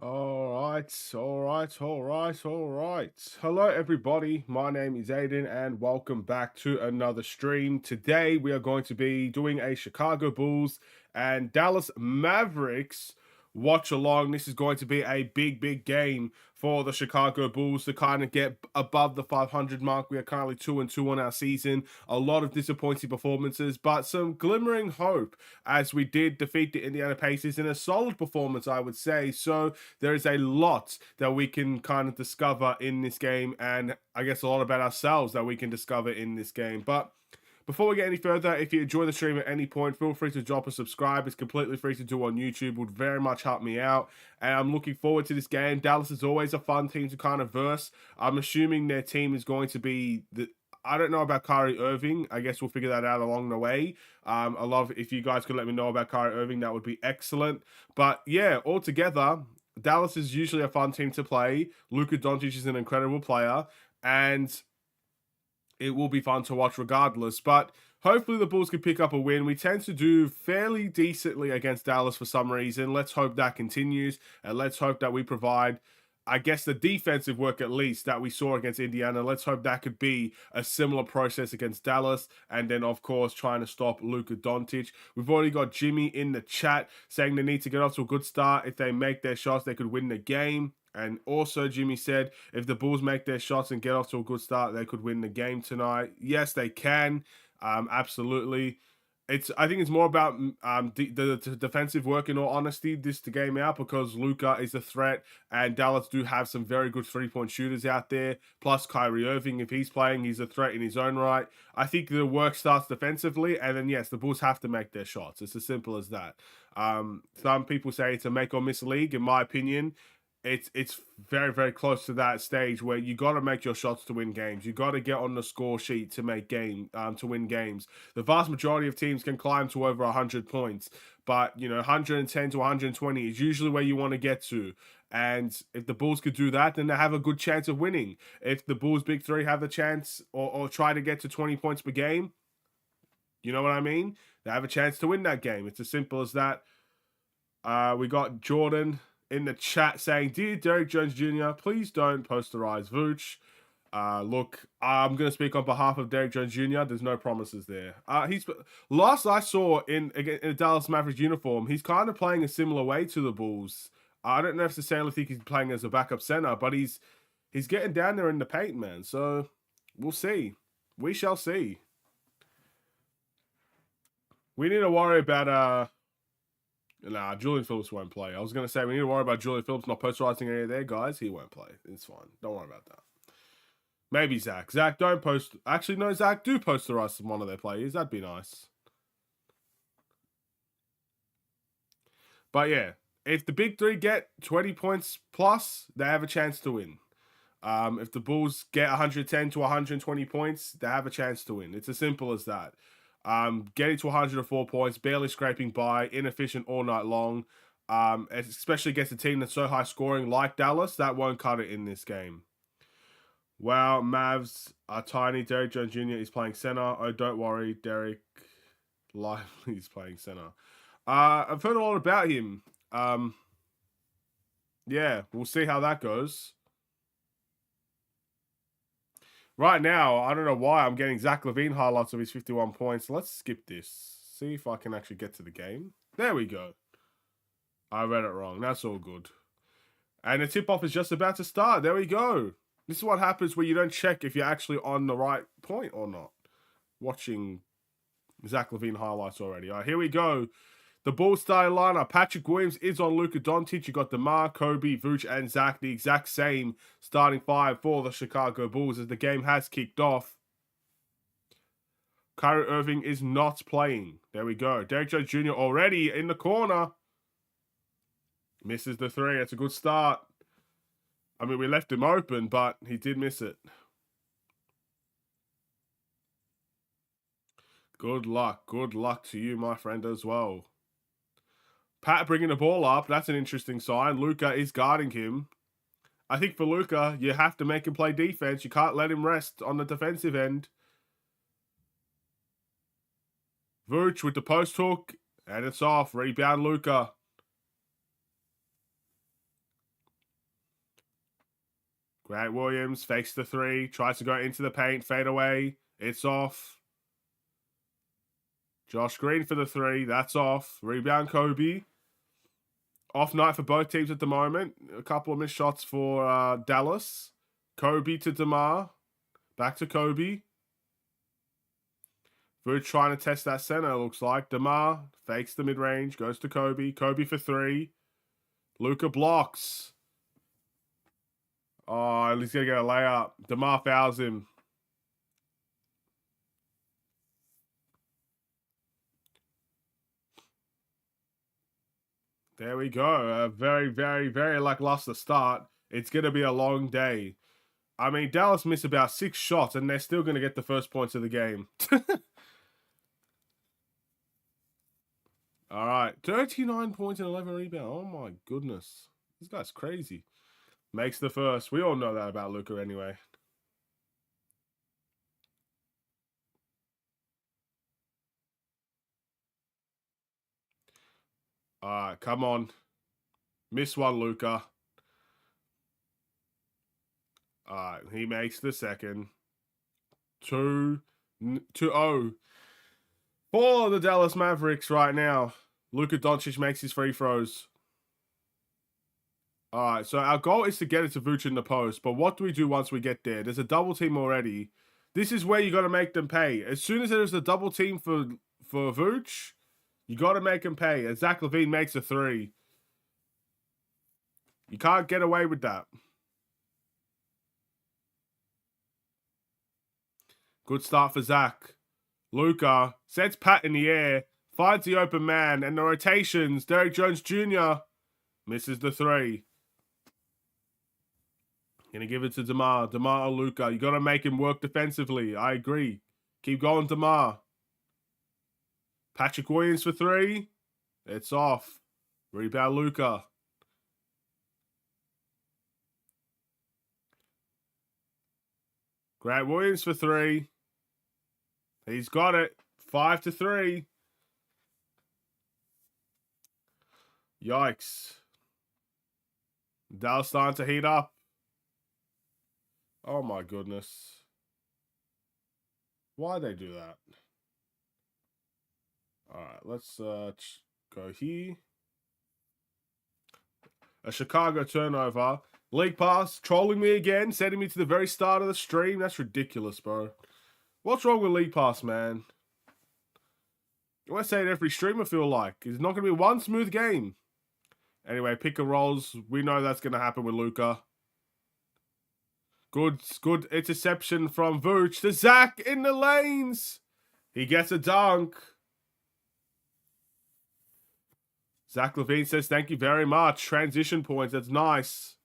All right. Hello, everybody. My name is Aiden, and welcome back to another stream. Today, we are going to be doing a Chicago Bulls and Dallas Mavericks watch along. This is going to be a big game for the Chicago Bulls to kind of get above the 500 mark. We are currently 2-2 on our season. A lot of disappointing performances, but some glimmering hope as we did defeat the Indiana Pacers in a solid performance, I would say. So there is a lot that we can kind of discover in this game, and I guess a lot about ourselves that we can discover in this game. But before we get any further, if you enjoy the stream at any point, feel free to drop a subscribe. It's completely free to do on YouTube. It would very much help me out. And I'm looking forward to this game. Dallas is always a fun team to kind of verse. I'm assuming their team is going to be I don't know about Kyrie Irving. I guess we'll figure that out along the way. If you guys could let me know about Kyrie Irving, that would be excellent. But yeah, altogether, Dallas is usually a fun team to play. Luka Doncic is an incredible player, and it will be fun to watch regardless. But hopefully the Bulls can pick up a win. We tend to do fairly decently against Dallas for some reason. Let's hope that continues, and let's hope that we provide, I guess, the defensive work at least that we saw against Indiana. Let's hope that could be a similar process against Dallas. And then, of course, trying to stop Luka Doncic. We've already got Jimmy in the chat saying they need to get off to a good start. If they make their shots, they could win the game. And also, Jimmy said, if the Bulls make their shots and get off to a good start, they could win the game tonight. Yes, they can. Absolutely. I think it's more about the defensive work, in all honesty, this to game out, because Luka is a threat, and Dallas do have some very good three-point shooters out there. Plus Kyrie Irving, if he's playing, he's a threat in his own right. I think the work starts defensively, and then yes, the Bulls have to make their shots. It's as simple as that. Some people say it's a make or miss league. In my opinion, it's very close to that stage where you got to make your shots to win games. You got to get on the score sheet to to win games. The vast majority of teams can climb to over 100 points, but 110 to 120 is usually where you want to get to. And if the Bulls could do that, then they have a good chance of winning. If the Bulls big three have the chance or try to get to 20 points per game, you know what I mean? They have a chance to win that game. It's as simple as that. We got Jordan in the chat saying, "Dear Derek Jones Jr., please don't posterize Vooch." Look, I'm going to speak on behalf of Derek Jones Jr. There's no promises there. He's last I saw in a Dallas Mavericks uniform, he's kind of playing a similar way to the Bulls. I don't necessarily think he's playing as a backup center, but he's getting down there in the paint, man. So we'll see. We shall see. We need to worry about Nah, Julian Phillips won't play. I was going to say we need to worry about Julian Phillips not posterizing any of their guys. He won't play. It's fine. Don't worry about that. Maybe Zach. Zach, don't post. Actually, no, Zach, do posterize one of their players. That'd be nice. But yeah, if the big three get 20 points plus, they have a chance to win. If the Bulls get 110 to 120 points, they have a chance to win. It's as simple as that. Getting to 104 points, barely scraping by, inefficient all night long, especially against a team that's so high scoring like Dallas, that won't cut it in this game. Wow, Mavs are tiny. Derek Jones Jr. is playing center. Oh, don't worry, Derek Lively is playing center. I've heard a lot about him. Yeah, we'll see how that goes. Right now, I don't know why I'm getting Zach LaVine highlights of his 51 points. Let's skip this. See if I can actually get to the game. There we go. I read it wrong. That's all good. And the tip-off is just about to start. There we go. This is what happens when you don't check if you're actually on the right point or not. Watching Zach LaVine highlights already. All right, here we go. The Bulls starting lineup. Patrick Williams is on Luka Doncic. You got DeMar, Kobe, Vooch, and Zach. The exact same starting five for the Chicago Bulls as the game has kicked off. Kyrie Irving is not playing. There we go. Derek Jones Jr. already in the corner. Misses the three. That's a good start. I mean, we left him open, but he did miss it. Good luck. Good luck to you, my friend, as well. Pat bringing the ball up. That's an interesting sign. Luka is guarding him. I think for Luka, you have to make him play defense. You can't let him rest on the defensive end. Vooch with the post hook. And it's off. Rebound Luka. Grant Williams fakes the three. Tries to go into the paint. Fade away. It's off. Josh Green for the three. That's off. Rebound Kobe. Off night for both teams at the moment. A couple of missed shots for Dallas. Kobe to DeMar. Back to Kobe. Vooch trying to test that center, looks like. DeMar fakes the mid-range. Goes to Kobe. Kobe for three. Luka blocks. Oh, he's going to get a layup. DeMar fouls him. There we go. A very, very, very lackluster start. It's going to be a long day. I mean, Dallas missed about 6 shots, and they're still going to get the first points of the game. All right. 39 points and 11 rebounds. Oh, my goodness. This guy's crazy. Makes the first. We all know that about Luka anyway. All right, come on. Miss one, Luka. All right, he makes the second. 2-0 for the Dallas Mavericks right now. Luka Doncic makes his free throws. All right, so our goal is to get it to Vooch in the post, but what do we do once we get there? There's a double team already. This is where you got to make them pay. As soon as there's a double team for Vooch, you got to make him pay. And Zach LaVine makes a three. You can't get away with that. Good start for Zach. Luka sets Pat in the air, finds the open man, and the rotations. Derrick Jones Jr. misses the three. Gonna give it to DeMar. DeMar or Luka. You got to make him work defensively. I agree. Keep going, DeMar. Patrick Williams for three. It's off. Rebound Luka. Grant Williams for three. He's got it. 5-3. Yikes. Dallas starting to heat up. Oh my goodness. Why'd they do that? Alright, let's go here. A Chicago turnover. League Pass trolling me again, sending me to the very start of the stream. That's ridiculous, bro. What's wrong with League Pass, man? I say it every stream, I feel like. It's not going to be one smooth game. Anyway, pick and rolls. We know that's going to happen with Luka. Good interception from Vooch to Zach in the lanes. He gets a dunk. Zach LaVine says, thank you very much. Transition points. That's nice.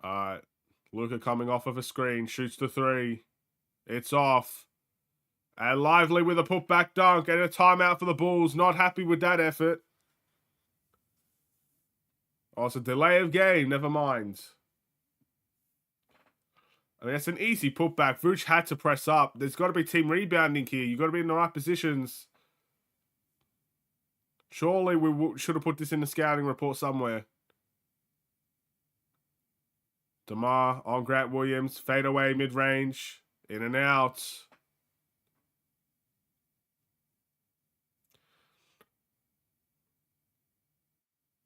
All right. Luka coming off of a screen. Shoots the three. It's off. And Lively with a putback dunk and a timeout for the Bulls. Not happy with that effort. Oh, it's a delay of game. Never mind. I mean, it's an easy putback. Vooch had to press up. There's got to be team rebounding here. You've got to be in the right positions. Surely we should have put this in the scouting report somewhere. DeMar on Grant Williams. Fade away mid-range. In and out.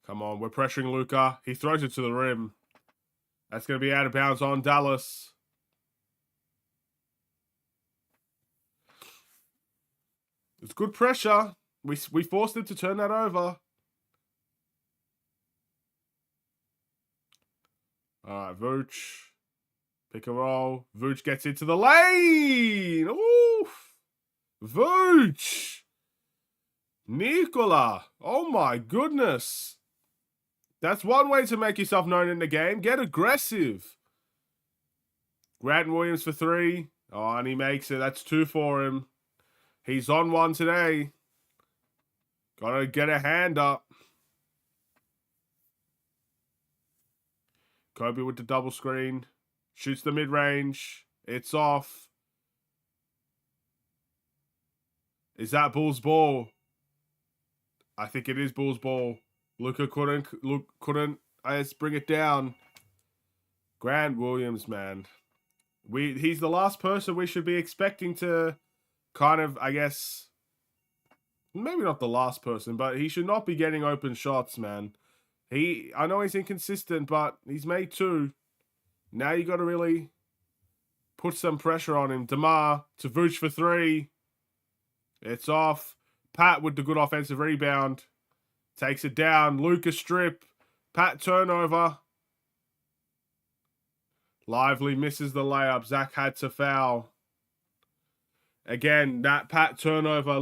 Come on, we're pressuring Luka. He throws it to the rim. That's going to be out of bounds on Dallas. It's good pressure. We forced him to turn that over. All right, Vooch. Pick and roll. Vooch gets into the lane. Oof. Vooch. Nikola. Oh, my goodness. That's one way to make yourself known in the game. Get aggressive. Grant Williams for three. Oh, and he makes it. That's 2 for him. He's on one today. Gotta get a hand up. Kobe with the double screen. Shoots the mid-range. It's off. Is that Bulls ball? I think it is Bulls ball. Luka couldn't I just bring it down. Grant Williams, man. He's the last person we should be expecting to kind of, I guess, maybe not the last person, but he should not be getting open shots, man. I know he's inconsistent, but he's made 2. Now you got to really put some pressure on him. DeMar to Vooch for 3. It's off. Pat with the good offensive rebound. Takes it down. Luka strip. Pat turnover. Lively misses the layup. Zach had to foul. Again, that Pat turnover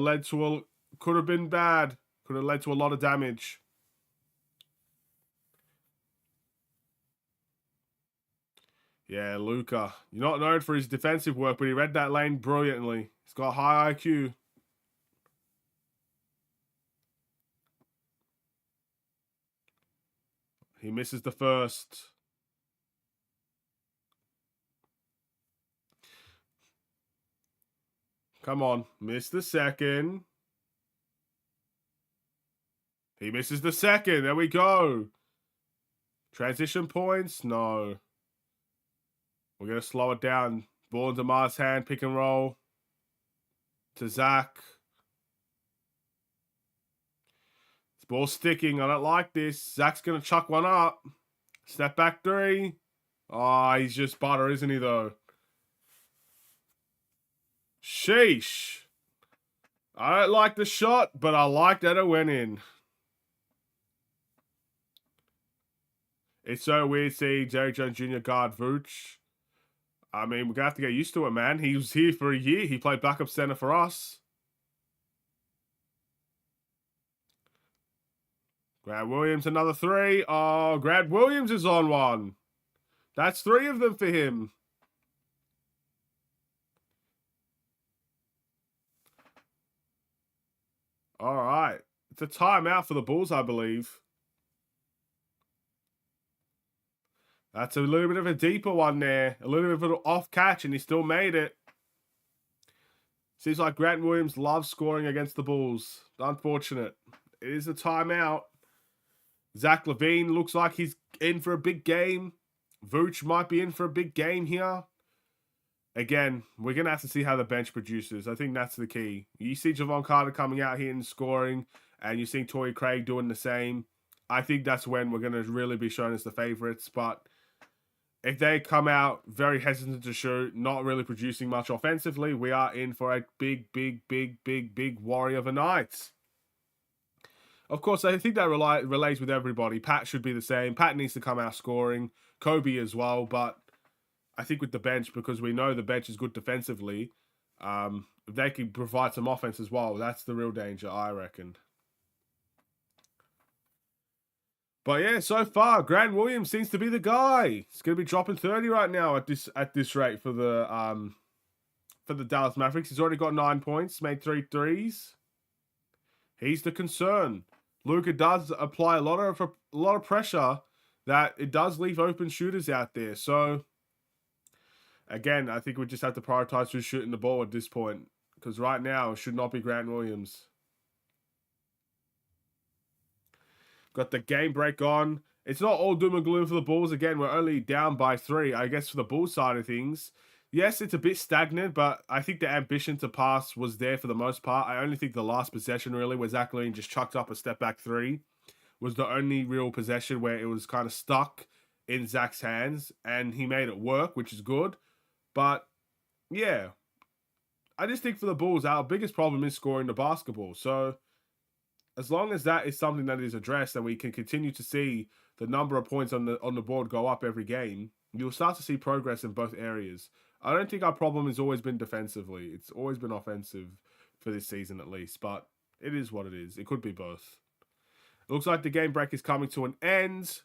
could have been bad. Could have led to a lot of damage. Yeah, Luka. You're not known for his defensive work, but he read that lane brilliantly. He's got high IQ. He misses the first. Come on. Miss the second. He misses the second. There we go. Transition points? No. We're going to slow it down. Ball in DeMar's hand. Pick and roll. To Zach. This ball's sticking. I don't like this. Zach's going to chuck one up. Step back 3. Oh, he's just butter, isn't he, though? Sheesh. I don't like the shot, but I like that it went in. It's so weird seeing Jerry Jones Jr. guard Vooch. I mean, we're going to have to get used to it, man. He was here for a year. He played backup center for us. Grant Williams, another 3. Oh, Grant Williams is on one. That's 3 of them for him. All right. It's a timeout for the Bulls, I believe. That's a little bit of a deeper one there. A little bit of an off catch, and he still made it. Seems like Grant Williams loves scoring against the Bulls. Unfortunate. It is a timeout. Zach LaVine looks like he's in for a big game. Vooch might be in for a big game here. Again, we're going to have to see how the bench produces. I think that's the key. You see Javon Carter coming out here and scoring, and you see Torrey Craig doing the same. I think that's when we're going to really be shown as the favorites. But if they come out very hesitant to shoot, not really producing much offensively, we are in for a big worry of a night. Of course, I think that relates with everybody. Pat should be the same. Pat needs to come out scoring. Kobe as well. But I think with the bench, because we know the bench is good defensively, if they can provide some offense as well, that's the real danger, I reckon. But yeah, so far, Grant Williams seems to be the guy. He's going to be dropping 30 right now at this rate for the Dallas Mavericks. He's already got 9 points, made 3 threes. He's the concern. Luka does apply a lot of pressure that it does leave open shooters out there. So again, I think we just have to prioritize who's shooting the ball at this point, because right now it should not be Grant Williams. Got the game break on. It's not all doom and gloom for the Bulls. Again, we're only down by 3. I guess for the Bulls side of things, yes, it's a bit stagnant, but I think the ambition to pass was there for the most part. I only think the last possession, really, where Zach LaVine just chucked up a step back 3, was the only real possession where it was kind of stuck in Zach's hands, and he made it work, which is good. But, yeah, I just think for the Bulls, our biggest problem is scoring the basketball. So as long as that is something that is addressed and we can continue to see the number of points on the board go up every game, you'll start to see progress in both areas. I don't think our problem has always been defensively. It's always been offensive for this season at least, but it is what it is. It could be both. It looks like the game break is coming to an end.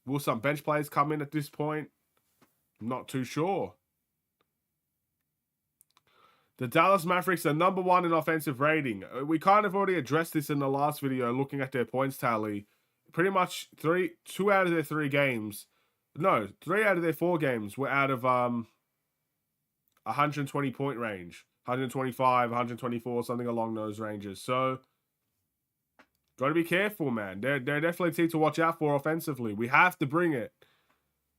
Will some bench players come in at this point? I'm not too sure. The Dallas Mavericks are number 1 in offensive rating. We kind of already addressed this in the last video, looking at their points tally. Pretty much 2 out of their 3 games. No, 3 out of their 4 games were out of 120 point range. 125, 124, something along those ranges. So Got to be careful, man. They're definitely a team to watch out for offensively. We have to bring it.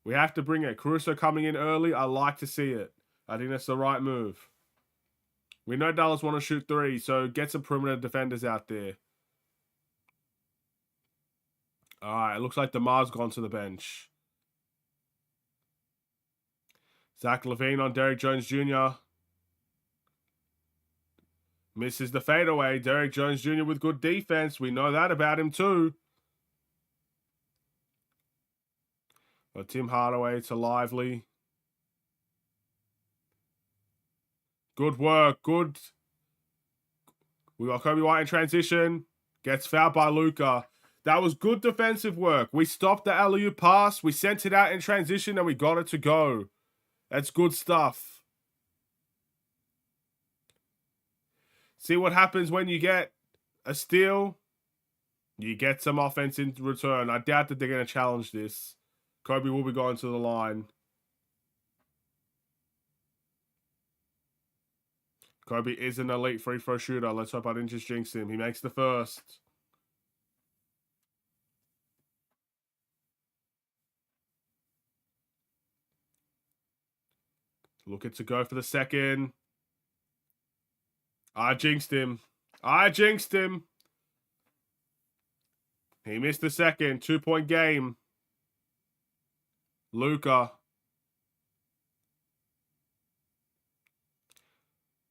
We have to bring it. Caruso coming in early. I like to see it. I think that's the right move. We know Dallas want to shoot three, so get some perimeter defenders out there. All right, it looks like DeMar's gone to the bench. Zach LaVine on Derrick Jones Jr. Misses the fadeaway. Derrick Jones Jr. with good defense. We know that about him too. Tim Hardaway to Lively. Good work. Good. We got Kobe White in transition. Gets fouled by Luka. That was good defensive work. We stopped the alley-oop pass. We sent it out in transition and we got it to go. That's good stuff. See what happens when you get a steal? You get some offense in return. I doubt that they're going to challenge this. Kobe will be going to the line. Kobe is an elite free throw shooter. Let's hope I didn't just jinx him. He makes the first. Looking to go for the second. I jinxed him. I jinxed him. He missed the second. 2-point game. Luka.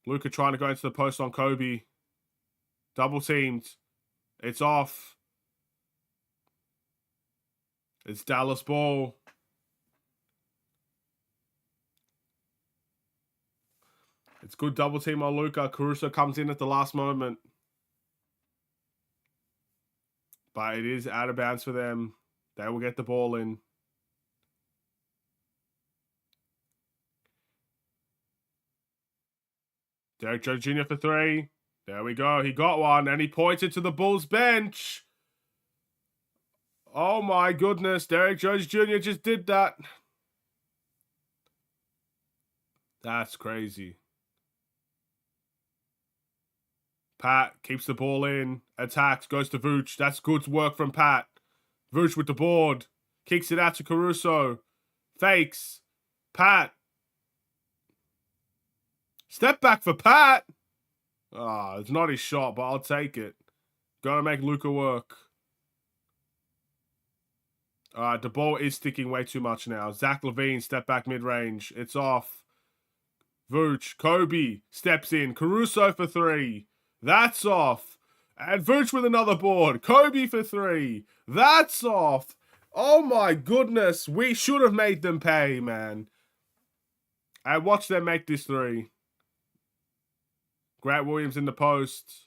Luka trying to go into the post on Kobe. Double teamed. It's off. It's Dallas ball. It's good double team on Luka. Caruso comes in at the last moment. But it is out of bounds for them. They will get the ball in. Derrick Jones Jr. for three. There we go. He got one, and he pointed to the Bulls bench. Oh, my goodness. Derrick Jones Jr. just did that. That's crazy. Pat keeps the ball in. Attacks. Goes to Vooch. That's good work from Pat. Vooch with the board. Kicks it out to Caruso. Fakes. Pat. Step back for Pat. Ah, it's not his shot, but I'll take it. Gotta make Luka work. Alright, the ball is sticking way too much now. Zach LaVine, step back mid-range. It's off. Vooch, Kobe steps in. Caruso for three. That's off. And Vooch with another board. Kobe for three. That's off. Oh my goodness. We should have made them pay, man. And watch them make this three. Grant Williams in the post.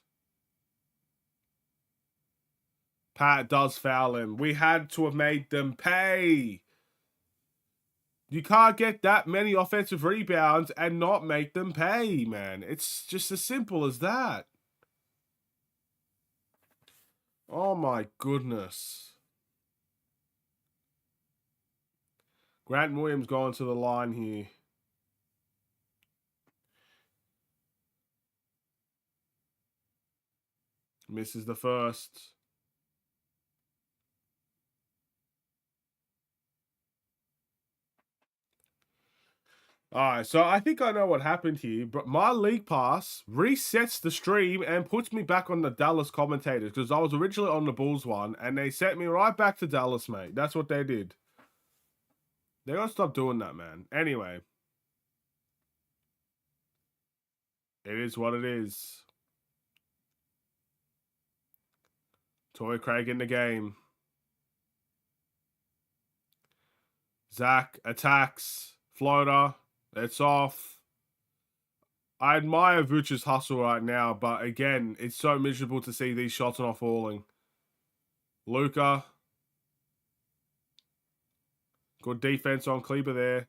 Pat does foul him. We had to have made them pay. You can't get that many offensive rebounds and not make them pay, man. It's just as simple as that. Oh my goodness. Grant Williams going to the line here. Misses the first. Alright, so I think I know what happened here, but my league pass resets the stream and puts me back on the Dallas commentators because I was originally on the Bulls one and they set me right back to Dallas, mate. That's what they did. They gotta stop doing that, man. Anyway. It is what it is. Torrey Craig in the game. Zach attacks. Floater. It's off. I admire Vooch's hustle right now, but again, it's so miserable to see these shots not falling. Luka. Good defense on Kleber there.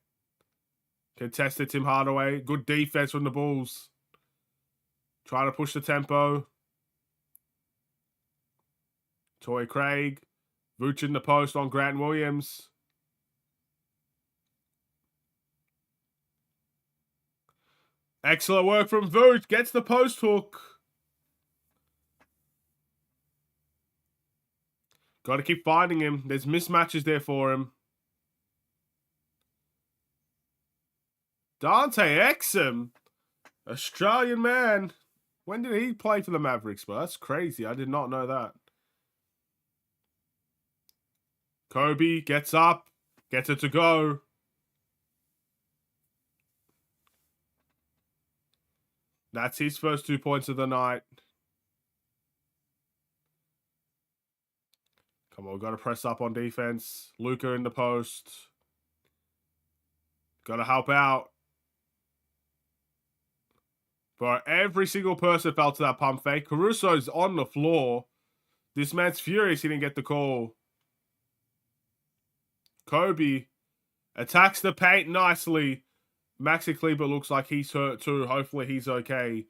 Contested Tim Hardaway. Good defense from the Bulls. Trying to push the tempo. Torrey Craig. Vooch in the post on Grant Williams. Excellent work from Vooch. Gets the post hook. Got to keep finding him. There's mismatches there for him. Dante Exum, Australian man. When did he play for the Mavericks? But that's crazy. I did not know that. Kobe gets up, gets it to go. That's his first 2 points of the night. Come on, we've got to press up on defense. Luka in the post. Got to help out. But every single person fell to that pump fake. Caruso's on the floor. This man's furious he didn't get the call. Kobe attacks the paint nicely. Maxi Kleber looks like he's hurt too. Hopefully he's okay.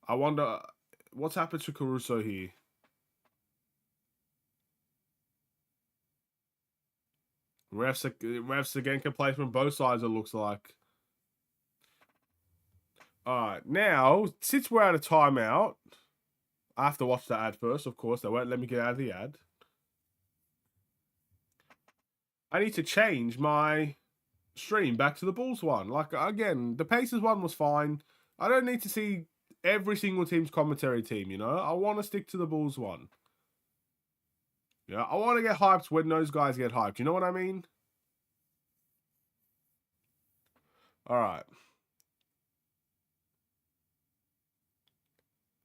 I wonder what's happened to Caruso here. Refs again can play from both sides, it looks like. Alright, now, since we're out of timeout, I have to watch the ad first, of course. They won't let me get out of the ad. I need to change my stream back to the Bulls one. Like, again, the Pacers one was fine. I don't need to see every single team's commentary team, you know? I want to stick to the Bulls one. Yeah, I want to get hyped when those guys get hyped. You know what I mean? Alright.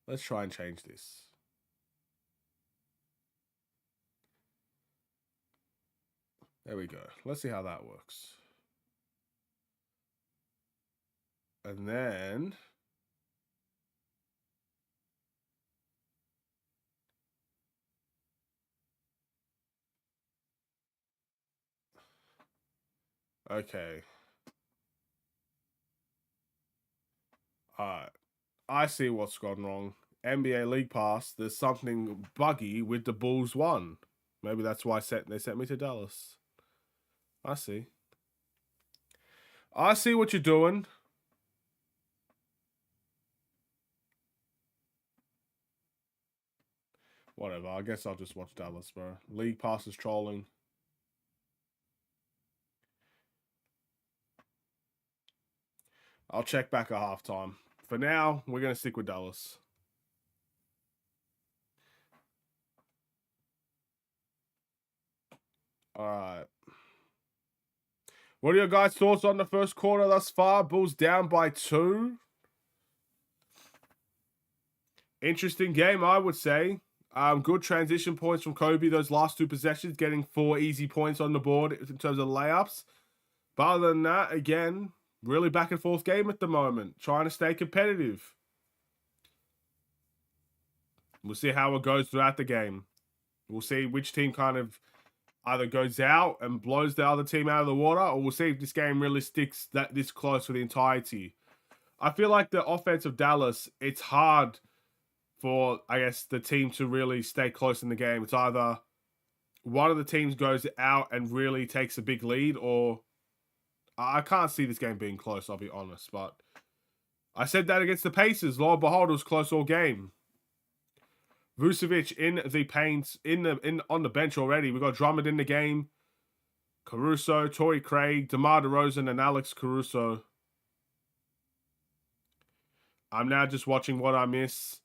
Let's try and change this. There we go. Let's see how that works. And then... Okay. Alright. I see what's gone wrong. NBA League Pass, there's something buggy with the Bulls one. Maybe that's why they sent me to Dallas. I see. I see what you're doing. Whatever, I guess I'll just watch Dallas, bro. League Pass is trolling. I'll check back at halftime. For now, we're going to stick with Dallas. Alright. What are your guys' thoughts on the first quarter thus far? Bulls down by 2. Interesting game, I would say. Good transition points from Kobe. Those last 2 possessions, getting 4 easy points on the board in terms of layups. But other than that, again, really back and forth game at the moment. Trying to stay competitive. We'll see how it goes throughout the game. We'll see which team kind of either goes out and blows the other team out of the water, or we'll see if this game really sticks this close for the entirety. I feel like the offense of Dallas, it's hard for, I guess, the team to really stay close in the game. It's either one of the teams goes out and really takes a big lead, or I can't see this game being close, I'll be honest. But I said that against the Pacers. Lo and behold, it was close all game. Vucevic in the paint, on the bench already. We got Drummond in the game. Caruso, Torrey Craig, DeMar DeRozan, and Alex Caruso. I'm now just watching what I miss.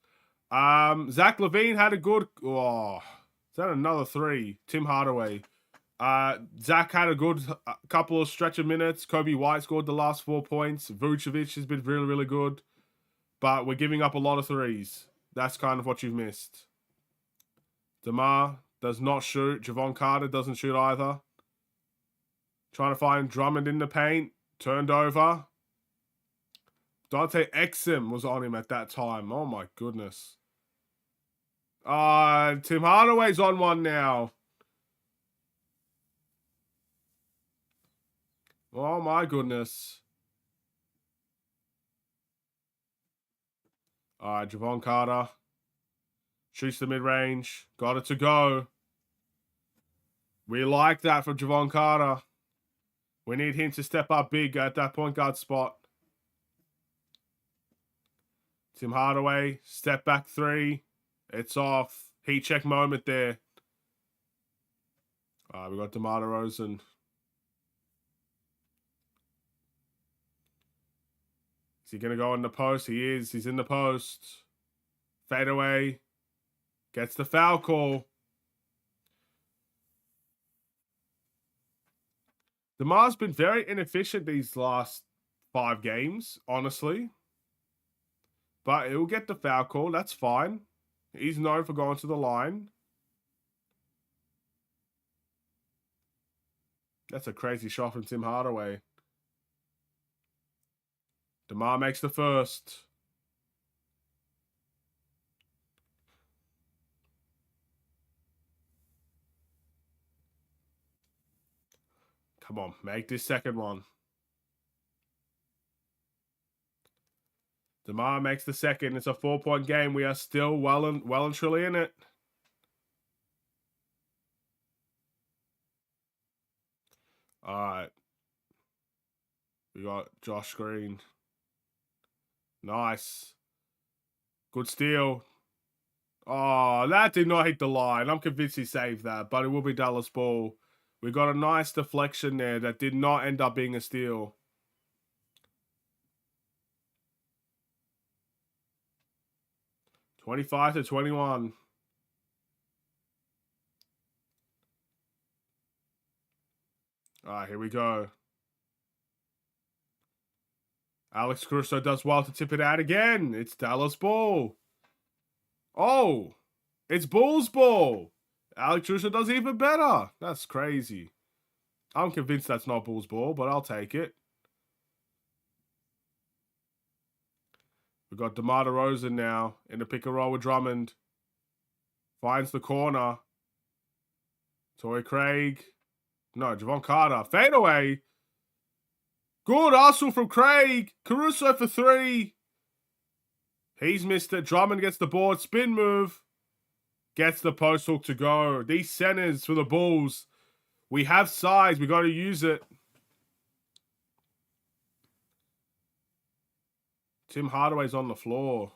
Zach LaVine had a good... Oh, is that another 3? Tim Hardaway. Zach had a good couple of stretch of minutes. Kobe White scored the last 4 points. Vucevic has been really, really good. But we're giving up a lot of 3s. That's kind of what you've missed. DeMar does not shoot. Javon Carter doesn't shoot either. Trying to find Drummond in the paint. Turned over. Dante Exum was on him at that time. Oh my goodness. Tim Hardaway's on one now. Oh my goodness. Alright, Javon Carter. Shoots the mid-range. Got it to go. We like that from Javon Carter. We need him to step up big at that point guard spot. Tim Hardaway, step back 3. It's off. Heat check moment there. We got DeMar DeRozan. Is he going to go in the post? He is. He's in the post. Fade away. Gets the foul call. DeMar's been very inefficient these last 5 games, honestly. But he'll get the foul call. That's fine. He's known for going to the line. That's a crazy shot from Tim Hardaway. DeMar makes the first. Come on, make this second one. DeMar makes the second. It's a 4-point game. We are still well and truly in it. All right. We got Josh Green. Nice. Good steal. Oh, that did not hit the line. I'm convinced he saved that, but it will be Dallas ball. We got a nice deflection there that did not end up being a steal. (25-21). All right, here we go. Alex Caruso does well to tip it out again. It's Dallas ball. Oh, it's Bulls ball. Alex Caruso does even better. That's crazy. I'm convinced that's not Bulls ball, but I'll take it. We've got DeMar DeRozan now in the pick and roll with Drummond. Finds the corner. Torrey Craig. No, Javon Carter. Fade away. Good hustle from Craig. Caruso for 3. He's missed it. Drummond gets the board. Spin move. Gets the post hook to go. These centers for the Bulls. We have size. We got to use it. Tim Hardaway's on the floor.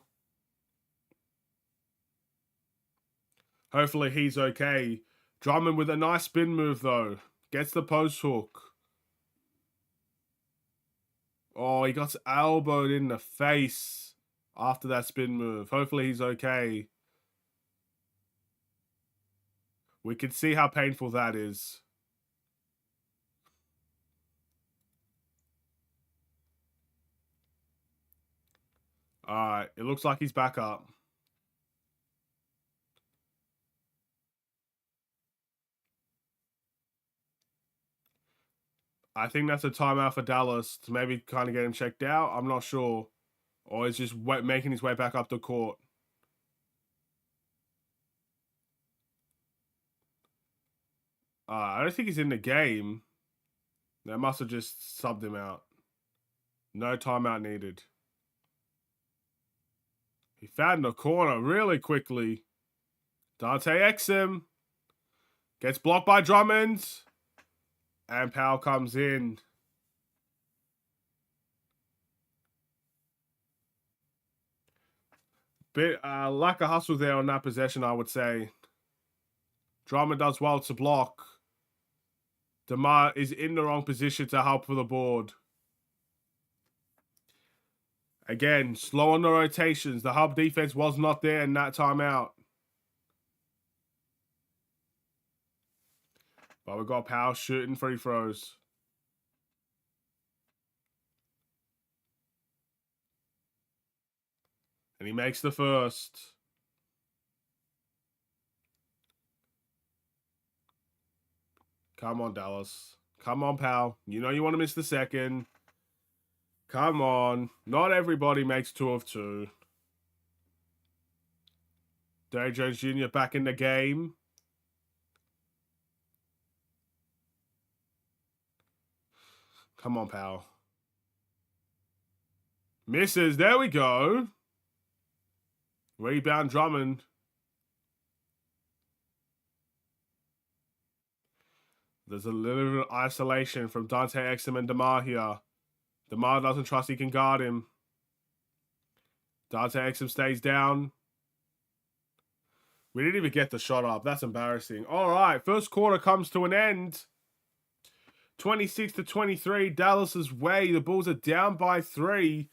Hopefully he's okay. Drummond with a nice spin move, though. Gets the post hook. Oh, he got elbowed in the face after that spin move. Hopefully he's okay. We can see how painful that is. All right, it looks like he's back up. I think that's a timeout for Dallas to maybe kind of get him checked out. I'm not sure. Or he's just making his way back up the court. I don't think he's in the game. They must have just subbed him out. No timeout needed. He found the corner really quickly. Dante Exum. Gets blocked by Drummond. And Powell comes in. Bit lack of hustle there on that possession, I would say. Drummond does well to block. DeMar is in the wrong position to help for the board. Again, slow on the rotations. The hub defense was not there in that timeout. But we got Powell shooting free throws. And he makes the first. Come on, Dallas. Come on, Powell. You know you want to miss the second. Come on. Not everybody makes 2 of 2. Derrick Jones Jr. back in the game. Come on, Powell. Misses. There we go. Rebound Drummond. There's a little bit of isolation from Dante Exum and DeMar here. DeMar doesn't trust he can guard him. Dante Exum stays down. We didn't even get the shot up. That's embarrassing. All right, first quarter comes to an end. 26-23, Dallas's way. The Bulls are down by 3.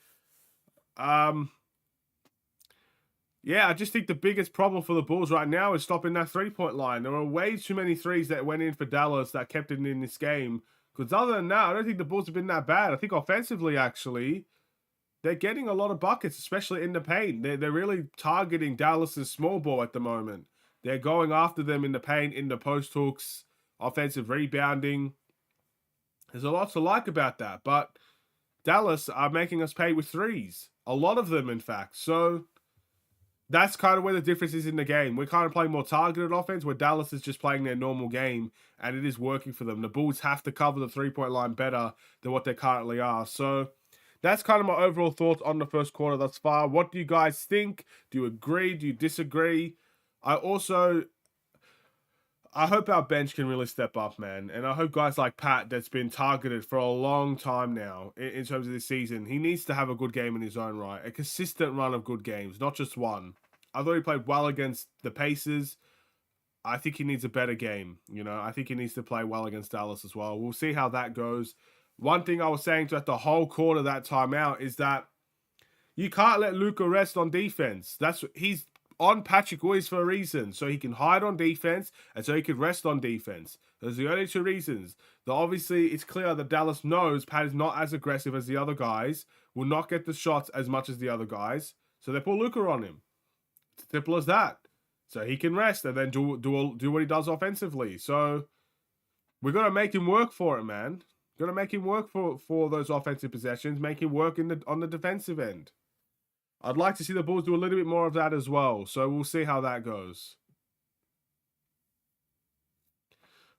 Yeah, I just think the biggest problem for the Bulls right now is stopping that three-point line. There are way too many threes that went in for Dallas that kept it in this game. Because other than that, I don't think the Bulls have been that bad. I think offensively, actually, they're getting a lot of buckets, especially in the paint. They're really targeting Dallas's small ball at the moment. They're going after them in the paint, in the post hooks, offensive rebounding. There's a lot to like about that. But Dallas are making us pay with threes. A lot of them, in fact. So that's kind of where the difference is in the game. We're kind of playing more targeted offense, where Dallas is just playing their normal game, and it is working for them. The Bulls have to cover the three-point line better than what they currently are. So that's kind of my overall thoughts on the first quarter thus far. What do you guys think? Do you agree? Do you disagree? I hope our bench can really step up, man. And I hope guys like Pat, that's been targeted for a long time now in terms of this season, he needs to have a good game in his own right. A consistent run of good games, not just one. I thought he played well against the Pacers. I think he needs a better game. You know, I think he needs to play well against Dallas as well. We'll see how that goes. One thing I was saying throughout the whole quarter that timeout is that you can't let Luka rest on defense. He's on Patrick Willis for a reason, so he can hide on defense and so he can rest on defense. Those are the only two reasons. Though obviously it's clear that Dallas knows Pat is not as aggressive as the other guys, will not get the shots as much as the other guys, so they put Luka on him. It's simple as that. So he can rest and then do what he does offensively. So we're gonna make him work for it, man. Gonna make him work for those offensive possessions, make him work on the defensive end. I'd like to see the Bulls do a little bit more of that as well. So we'll see how that goes.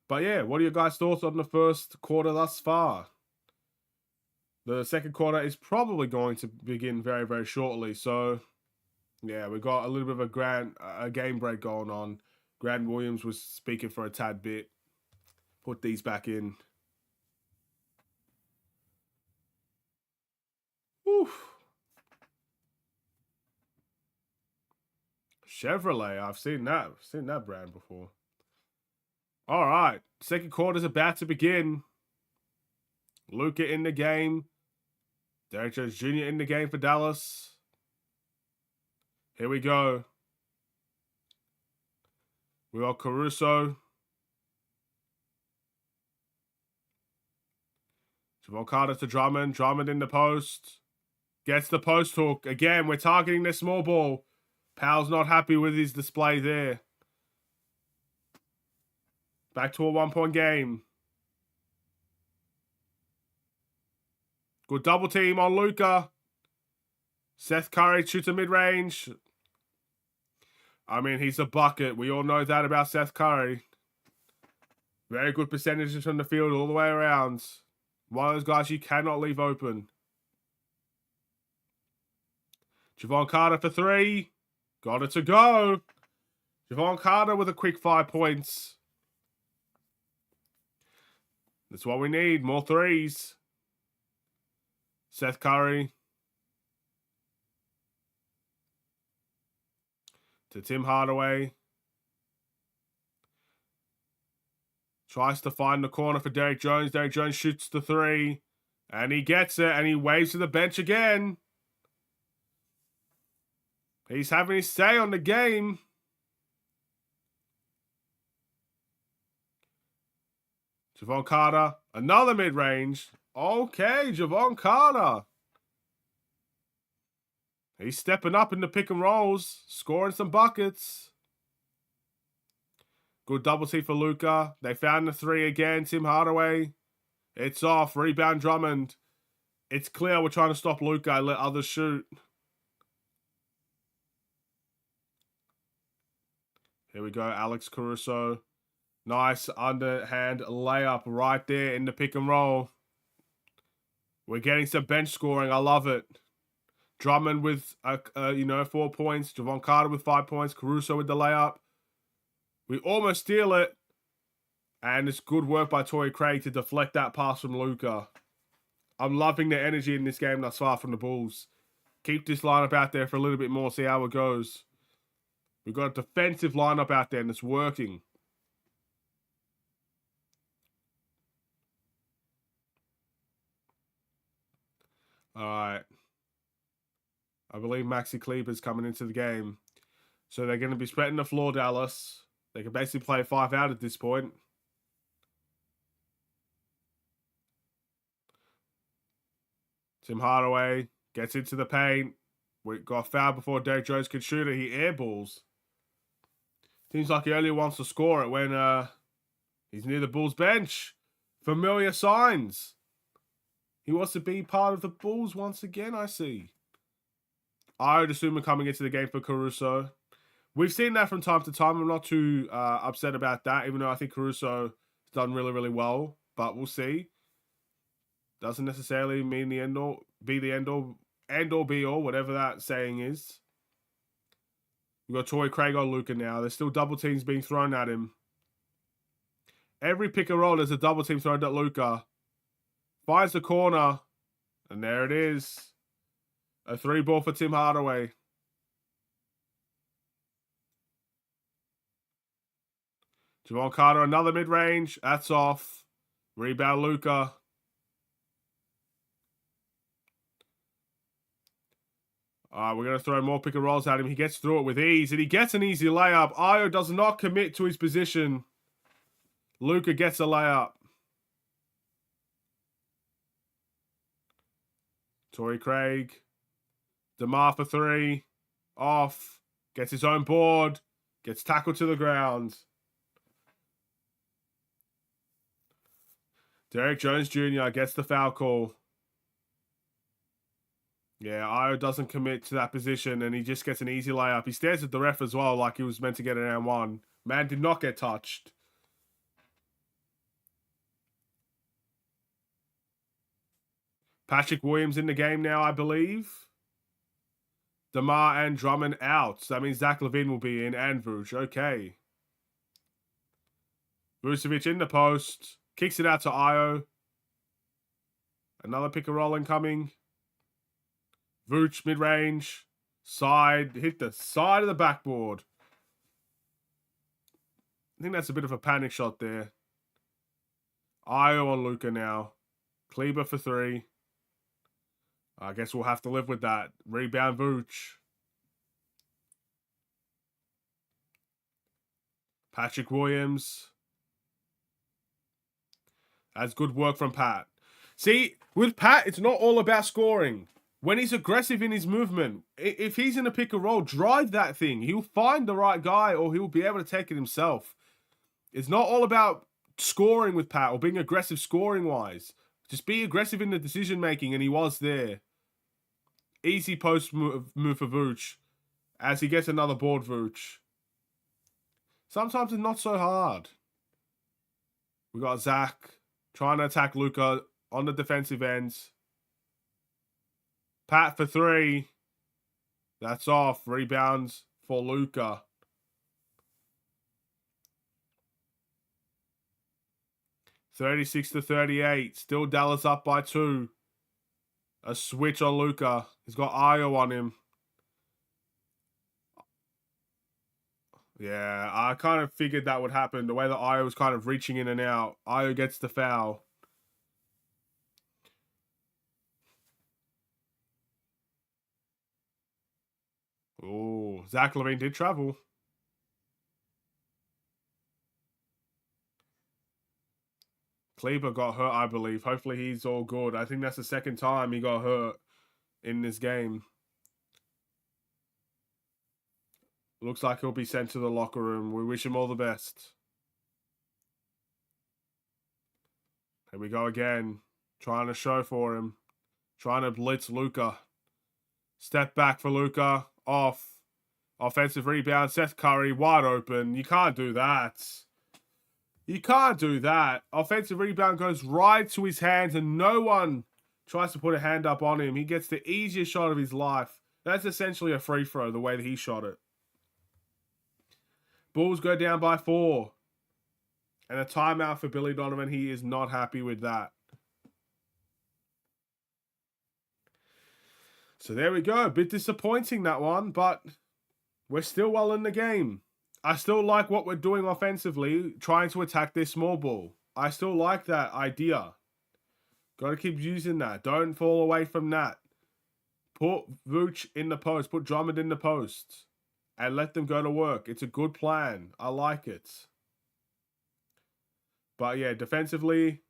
But yeah, what are your guys' thoughts on the first quarter thus far? The second quarter is probably going to begin very, very shortly. So yeah, we got a little bit of a game break going on. Grant Williams was speaking for a tad bit. Put these back in. Oof. Chevrolet, I've seen that. I've seen that brand before. All right, second quarter's about to begin. Luka in the game. Derrick Jones Jr. in the game for Dallas. Here we go. We got Caruso. Javon Carter to Drummond. Drummond in the post. Gets the post hook. Again, we're targeting the small ball. Powell's not happy with his display there. Back to a one-point game. Good double team on Luka. Seth Curry shoots a mid-range. I mean, he's a bucket. We all know that about Seth Curry. Very good percentages from the field all the way around. One of those guys you cannot leave open. Javon Carter for 3. Got it to go. Javon Carter with a quick 5 points. That's what we need. More threes. Seth Curry. To Tim Hardaway. Tries to find the corner for Derrick Jones. Derrick Jones shoots the 3. And he gets it. And he waves to the bench again. He's having his say on the game. Javon Carter. Another mid-range. Okay, Javon Carter. He's stepping up in the pick and rolls. Scoring some buckets. Good double T for Luka. They found the 3 again. Tim Hardaway. It's off. Rebound Drummond. It's clear we're trying to stop Luka and let others shoot. Here we go. Alex Caruso. Nice underhand layup right there in the pick and roll. We're getting some bench scoring. I love it. Drummond with 4 points. Javon Carter with 5 points. Caruso with the layup. We almost steal it. And it's good work by Torrey Craig to deflect that pass from Luka. I'm loving the energy in this game thus far from the Bulls. Keep this lineup out there for a little bit more. See how it goes. We've got a defensive lineup out there and it's working. All right. I believe Maxi Kleber's coming into the game. So they're going to be spreading the floor, Dallas. They can basically play 5 out at this point. Tim Hardaway gets into the paint. We got fouled before Derrick Jones could shoot it. He airballs. Seems like he only wants to score it when he's near the Bulls bench. Familiar signs. He wants to be part of the Bulls once again, I see. I would assume we're coming into the game for Caruso. We've seen that from time to time. I'm not too upset about that, even though I think Caruso has done really, really well. But we'll see. Doesn't necessarily mean the end all, be the end all be all, whatever that saying is. We've got Torrey Craig on Luka now. There's still double teams being thrown at him. Every pick and roll, there's a double team thrown at Luka. Finds the corner. And there it is. A 3-ball for Tim Hardaway. Javon Carter, another mid-range. That's off. Rebound Luka. We're going to throw more pick and rolls at him. He gets through it with ease, and he gets an easy layup. Ayo does not commit to his position. Luka gets a layup. Torrey Craig. DeMar for 3. Off. Gets his own board. Gets tackled to the ground. Derrick Jones Jr. gets the foul call. Yeah, Ayo doesn't commit to that position, and he just gets an easy layup. He stares at the ref as well, like he was meant to get an and one. Man did not get touched. Patrick Williams in the game now, I believe. DeMar and Drummond out. So that means Zach LaVine will be in and Vooch. Okay. Vucevic in the post. Kicks it out to Ayo. Another pick and roll incoming. Vooch mid-range. Side. Hit the side of the backboard. I think that's a bit of a panic shot there. Ayo on Luka now. Kleber for 3. I guess we'll have to live with that. Rebound Vooch. Patrick Williams. That's good work from Pat. See, with Pat, it's not all about scoring. When he's aggressive in his movement, if he's in a pick and roll, drive that thing. He'll find the right guy or he'll be able to take it himself. It's not all about scoring with Pat or being aggressive scoring-wise. Just be aggressive in the decision-making, and he was there. Easy post move for Vooch as he gets another board, Vooch. Sometimes it's not so hard. We got Zach trying to attack Luka on the defensive ends. Pat for 3. That's off. Rebounds for Luka. $36-38. Still Dallas up by 2. A switch on Luka. He's got Ayo on him. Yeah, I kind of figured that would happen. The way that Ayo was kind of reaching in and out. Ayo gets the foul. Oh, Zach LaVine did travel. Kleber got hurt, I believe. Hopefully he's all good. I think that's the second time he got hurt in this game. Looks like he'll be sent to the locker room. We wish him all the best. Here we go again. Trying to show for him. Trying to blitz Luka. Step back for Luka. Off. Offensive rebound. Seth Curry wide open. You can't do that. You can't do that. Offensive rebound goes right to his hands and no one tries to put a hand up on him. He gets the easiest shot of his life. That's essentially a free throw, the way that he shot it. Bulls go down by 4. And a timeout for Billy Donovan. He is not happy with that. So there we go. A bit disappointing, that one. But We're still well in the game. I still like what we're doing offensively, trying to attack this small ball. I still like that idea. Got to keep using that. Don't fall away from that. Put Vooch in the post. Put Drummond in the post. And let them go to work. It's a good plan. I like it. But yeah, defensively,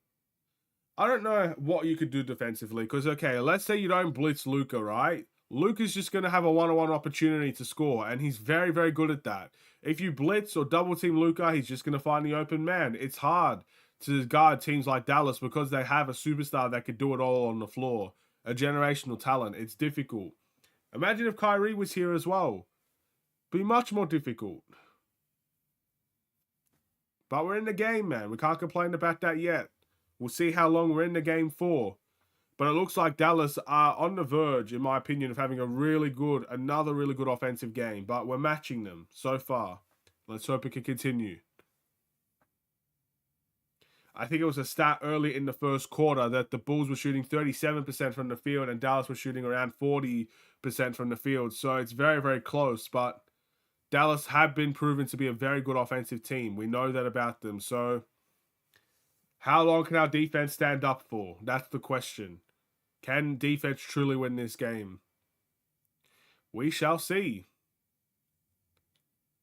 I don't know what you could do defensively. Because, okay, let's say you don't blitz Luka, right? Luka's just going to have a one-on-one opportunity to score. And he's very, very good at that. If you blitz or double team Luka, he's just going to find the open man. It's hard to guard teams like Dallas because they have a superstar that could do it all on the floor. A generational talent. It's difficult. Imagine if Kyrie was here as well. Be much more difficult. But we're in the game, man. We can't complain about that yet. We'll see how long we're in the game for. But it looks like Dallas are on the verge, in my opinion, of having another really good offensive game. But we're matching them so far. Let's hope it can continue. I think it was a stat early in the first quarter that the Bulls were shooting 37% from the field and Dallas was shooting around 40% from the field. So it's very, very close. But Dallas have been proven to be a very good offensive team. We know that about them. So how long can our defense stand up for? That's the question. Can defense truly win this game? We shall see.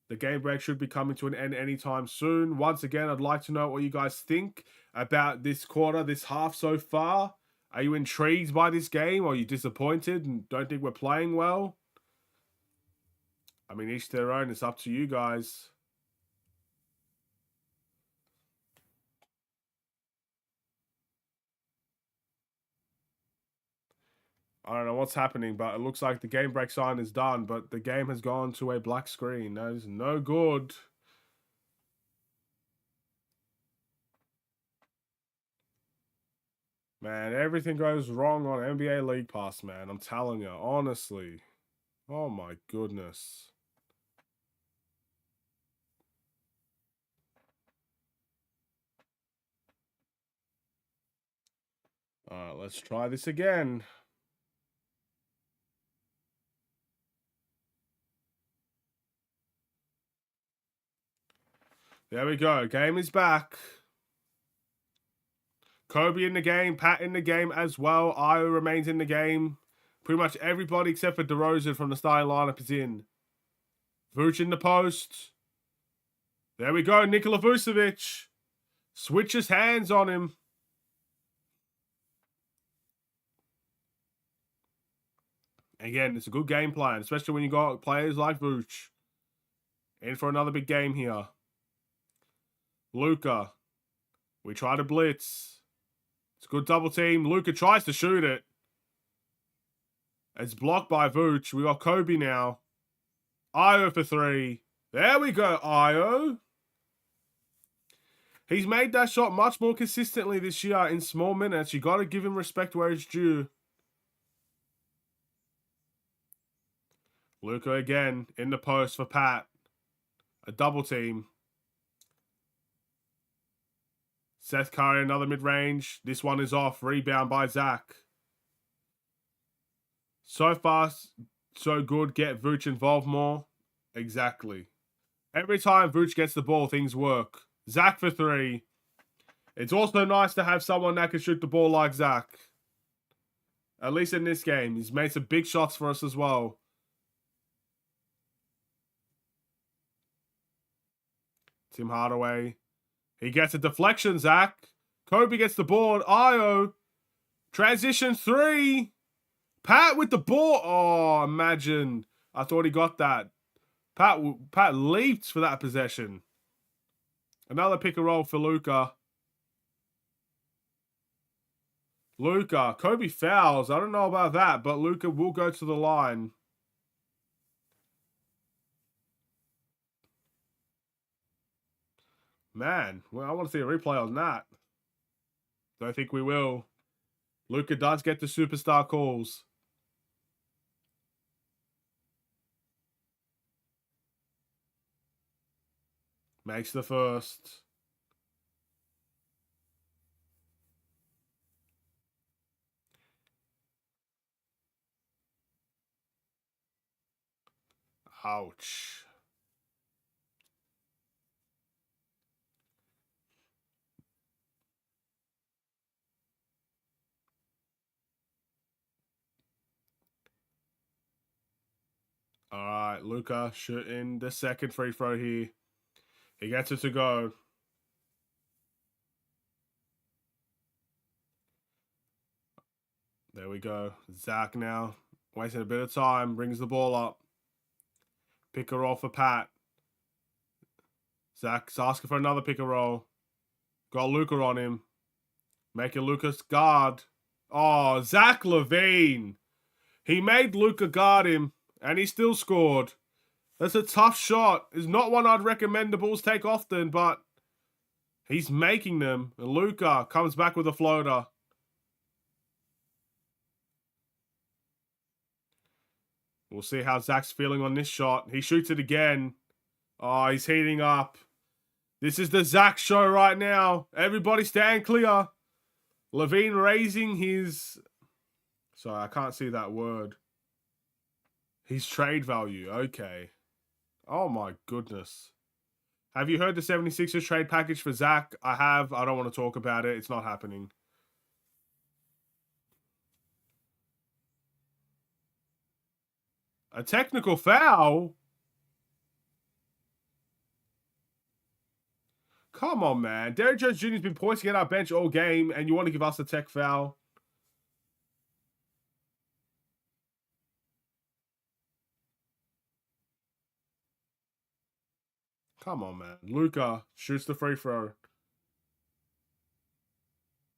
The game break should be coming to an end anytime soon. Once again, I'd like to know what you guys think about this quarter, this half so far. Are you intrigued by this game? Or are you disappointed and don't think we're playing well? I mean, each their own. It's up to you guys. I don't know what's happening, but it looks like the game break sign is done, but the game has gone to a black screen. That is no good. Man, everything goes wrong on NBA League Pass, man. I'm telling you, honestly. Oh my goodness. Alright, let's try this again. There we go. Game is back. Kobe in the game. Pat in the game as well. Io remains in the game. Pretty much everybody except for DeRozan from the starting lineup is in. Vooch in the post. There we go. Nikola Vucevic. Switches hands on him. Again, it's a good game plan, especially when you got players like Vooch. In for another big game here. Luka. We try to blitz. It's a good double team. Luka tries to shoot it. It's blocked by Vooch. We got Kobe now. Io for three. There we go, Io. He's made that shot much more consistently this year in small minutes. You got to give him respect where it's due. Luka again in the post for Pat. A double team. Seth Curry, another mid-range. This one is off. Rebound by Zach. So fast, so good. Get Vooch involved more. Exactly. Every time Vooch gets the ball, things work. Zach for three. It's also nice to have someone that can shoot the ball like Zach. At least in this game. He's made some big shots for us as well. Tim Hardaway. He gets a deflection, Zach. Kobe gets the board. Io. Transition three. Pat with the ball. Oh, imagine. I thought he got that. Pat leaped for that possession. Another pick and roll for Luka. Luka. Kobe fouls. I don't know about that, but Luka will go to the line. Man, well, I want to see a replay on that. Don't think we will. Luka does get the superstar calls. Makes the first. Ouch. All right, Luka shooting the second free throw here. He gets it to go. There we go. Zach now wasting a bit of time. Brings the ball up. Pick and roll for Pat. Zach's asking for another pick and roll. Got Luka on him. Making Luka's guard. Oh, Zach LaVine. He made Luka guard him, and he still scored. That's a tough shot. It's not one I'd recommend the Bulls take often, but he's making them. And Luka comes back with a floater. We'll see how Zach's feeling on this shot. He shoots it again. Oh, he's heating up. This is the Zach show right now. Everybody stand clear. LaVine raising his... Sorry, I can't see that word. His trade value. Okay. Oh my goodness. Have you heard the 76ers trade package for Zach? I have. I don't want to talk about it. It's not happening. A technical foul? Come on, man. Derrick Jones Jr. has been pointing at our bench all game, and you want to give us a tech foul? Come on, man. Luka shoots the free throw.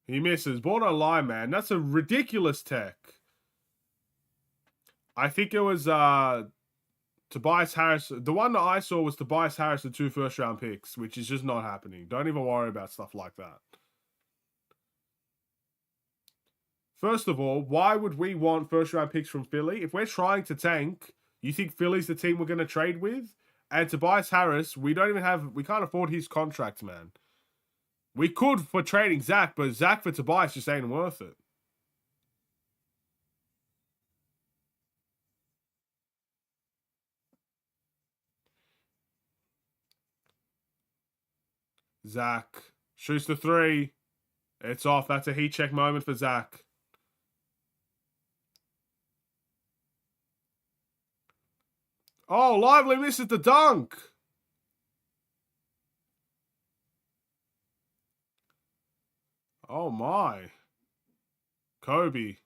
He misses. Ball don't lie, man. That's a ridiculous tech. I think it was Tobias Harris. The one that I saw was Tobias Harris, the 2 first-round picks, which is just not happening. Don't even worry about stuff like that. First of all, why would we want first-round picks from Philly? If we're trying to tank, you think Philly's the team we're going to trade with? And Tobias Harris, we can't afford his contract, man. We could for trading Zach, but Zach for Tobias just ain't worth it. Zach shoots the 3. It's off. That's a heat check moment for Zach. Oh, Lively misses the dunk. Oh, my. Kobe.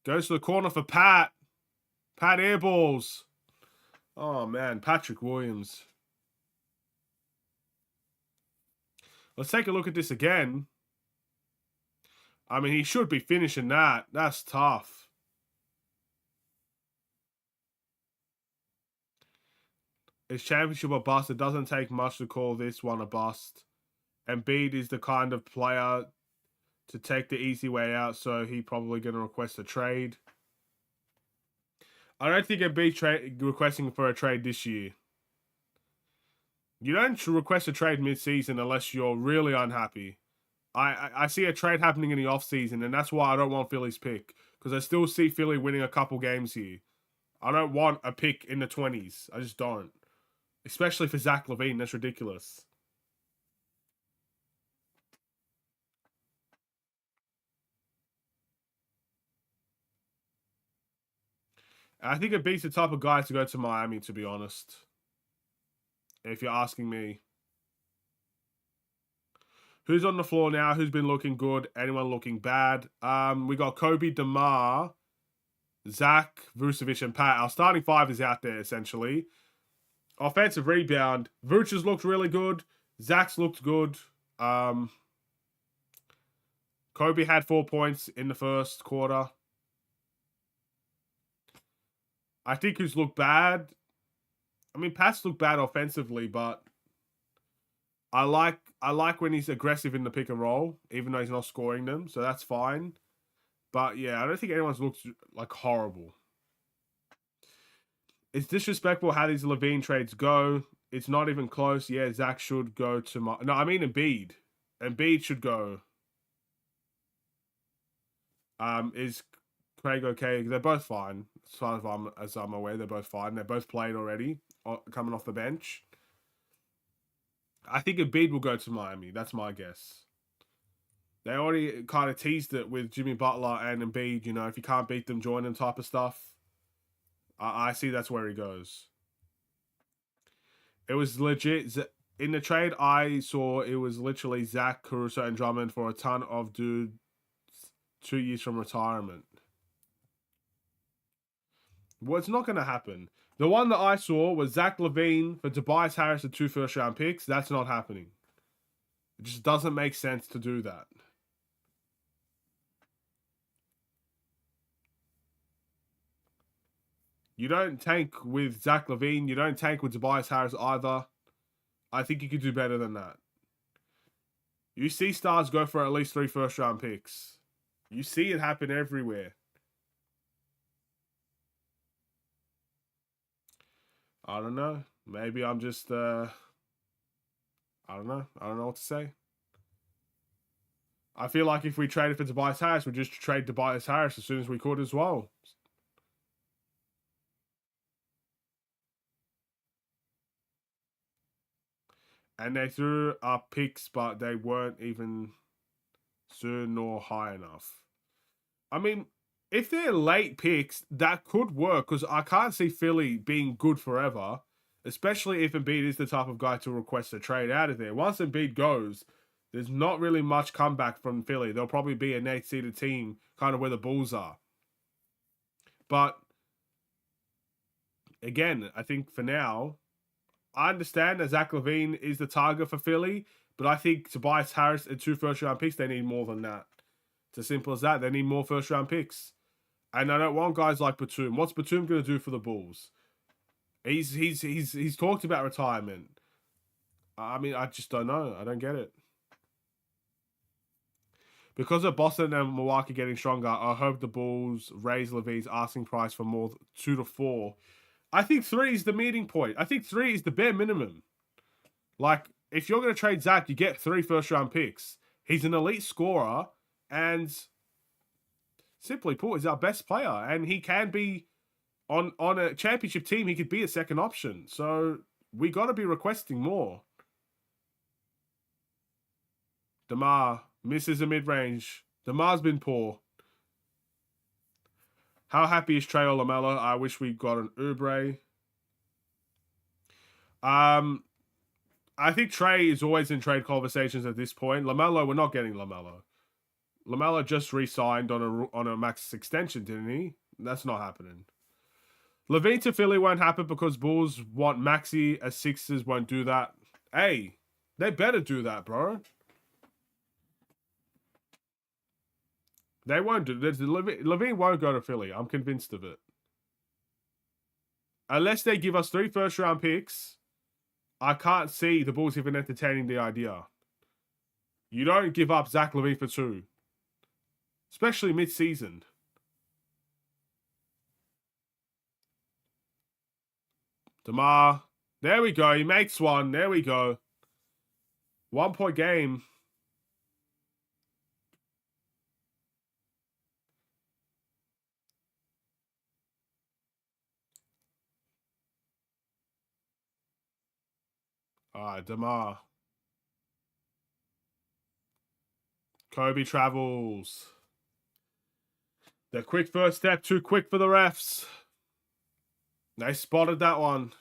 Goes to the corner for Pat. Pat airballs. Oh, man. Patrick Williams. Let's take a look at this again. I mean, he should be finishing that. That's tough. It's championship or bust. It doesn't take much to call this one a bust. Embiid is the kind of player to take the easy way out, so he's probably going to request a trade. I don't think Embiid requesting for a trade this year. You don't request a trade mid-season unless you're really unhappy. I see a trade happening in the off-season, and that's why I don't want Philly's pick. Because I still see Philly winning a couple games here. I don't want a pick in the 20s. I just don't. Especially for Zach LaVine. That's ridiculous. I think it beats the type of guy to go to Miami, to be honest. If you're asking me. Who's on the floor now? Who's been looking good? Anyone looking bad? We got Kobe, DeMar, Zach, Vucevic, and Pat. Our starting 5 is out there, essentially. Offensive rebound. Vuce has looked really good. Zach's looked good. Kobe had 4 points in the first quarter. I think who's looked bad. I mean, Pat's looked bad offensively, but I like when he's aggressive in the pick and roll, even though he's not scoring them, so that's fine. But yeah, I don't think anyone's looked like horrible. It's disrespectful how these LaVine trades go. It's not even close. Yeah, Zach should go to my... No, I mean Embiid. Embiid should go. Is Craig okay. They're both fine. As far as I'm aware, they're both fine. They're both played already, coming off the bench. I think Embiid will go to Miami. That's my guess. They already kind of teased it with Jimmy Butler and Embiid. You know, if you can't beat them, join them type of stuff. I see that's where he goes. It was legit. In the trade I saw, it was literally Zach, Caruso, and Drummond for a ton of dudes 2 years from retirement. Well, it's not going to happen. The one that I saw was Zach LaVine for Tobias Harris and 2 first-round picks. That's not happening. It just doesn't make sense to do that. You don't tank with Zach LaVine. You don't tank with Tobias Harris either. I think you could do better than that. You see stars go for at least 3 first-round picks. You see it happen everywhere. I don't know. Maybe I'm just, I don't know. I don't know what to say. I feel like if we traded for Tobias Harris, we'd just trade Tobias Harris as soon as we could as well. And they threw up picks, but they weren't even soon nor high enough. I mean, if they're late picks, that could work because I can't see Philly being good forever, especially if Embiid is the type of guy to request a trade out of there. Once Embiid goes, there's not really much comeback from Philly. They'll probably be an 8th-seeded team, kind of where the Bulls are. But again, I think for now, I understand that Zach LaVine is the target for Philly, but I think Tobias Harris and 2 first-round picks, they need more than that. It's as simple as that. They need more first-round picks. And I don't want guys like Batum. What's Batum going to do for the Bulls? He's talked about retirement. I mean, I just don't know. I don't get it. Because of Boston and Milwaukee getting stronger, I hope the Bulls raise LaVine's asking price for more 2 to 4. I think 3 is the meeting point. I think 3 is the bare minimum. Like, if you're going to trade Zach, you get 3 first-round picks. He's an elite scorer, and simply put, he's our best player. And he can be, on a championship team, he could be a second option. So, we got to be requesting more. DeMar misses a mid-range. DeMar's been poor. How happy is Trey or LaMelo? I wish we got an Oubre. I think Trey is always in trade conversations at this point. LaMelo, we're not getting LaMelo. LaMelo just re-signed on a max extension, didn't he? That's not happening. LaVine to Philly won't happen because Bulls want Maxey, as Sixers won't do that. Hey, they better do that, bro. They won't do it. LaVine won't go to Philly. I'm convinced of it. Unless they give us 3 first-round picks, I can't see the Bulls even entertaining the idea. You don't give up Zach LaVine for 2. Especially mid-season. DeMar. There we go. He makes one. There we go. 1-point game. DeMar. Kobe travels. The quick first step, too quick for the refs. They spotted that one.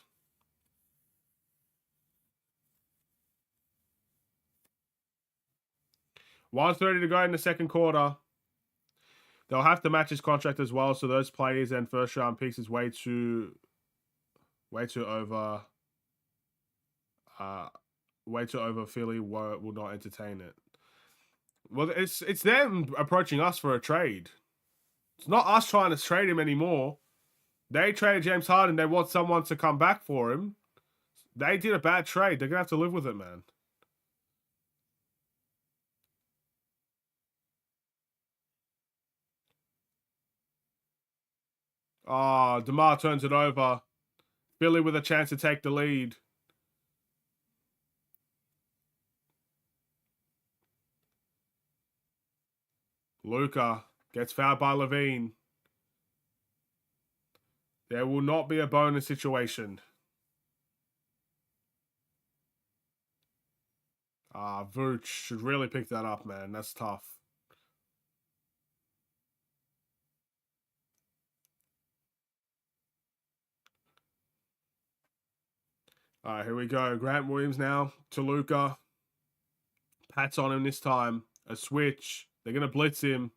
$1:30 to go in the second quarter. They'll have to match his contract as well, so those players and first-round picks is way too over. Way too over. Philly will not entertain it. Well, it's them approaching us for a trade. It's not us trying to trade him anymore. They traded James Harden. They want someone to come back for him. They did a bad trade. They're going to have to live with it, man. Oh, DeMar turns it over. Philly with a chance to take the lead. Luka gets fouled by LaVine. There will not be a bonus situation. Vooch should really pick that up, man. That's tough. All right, here we go. Grant Williams now to Luka. Pat's on him this time. A switch. They're going to blitz him.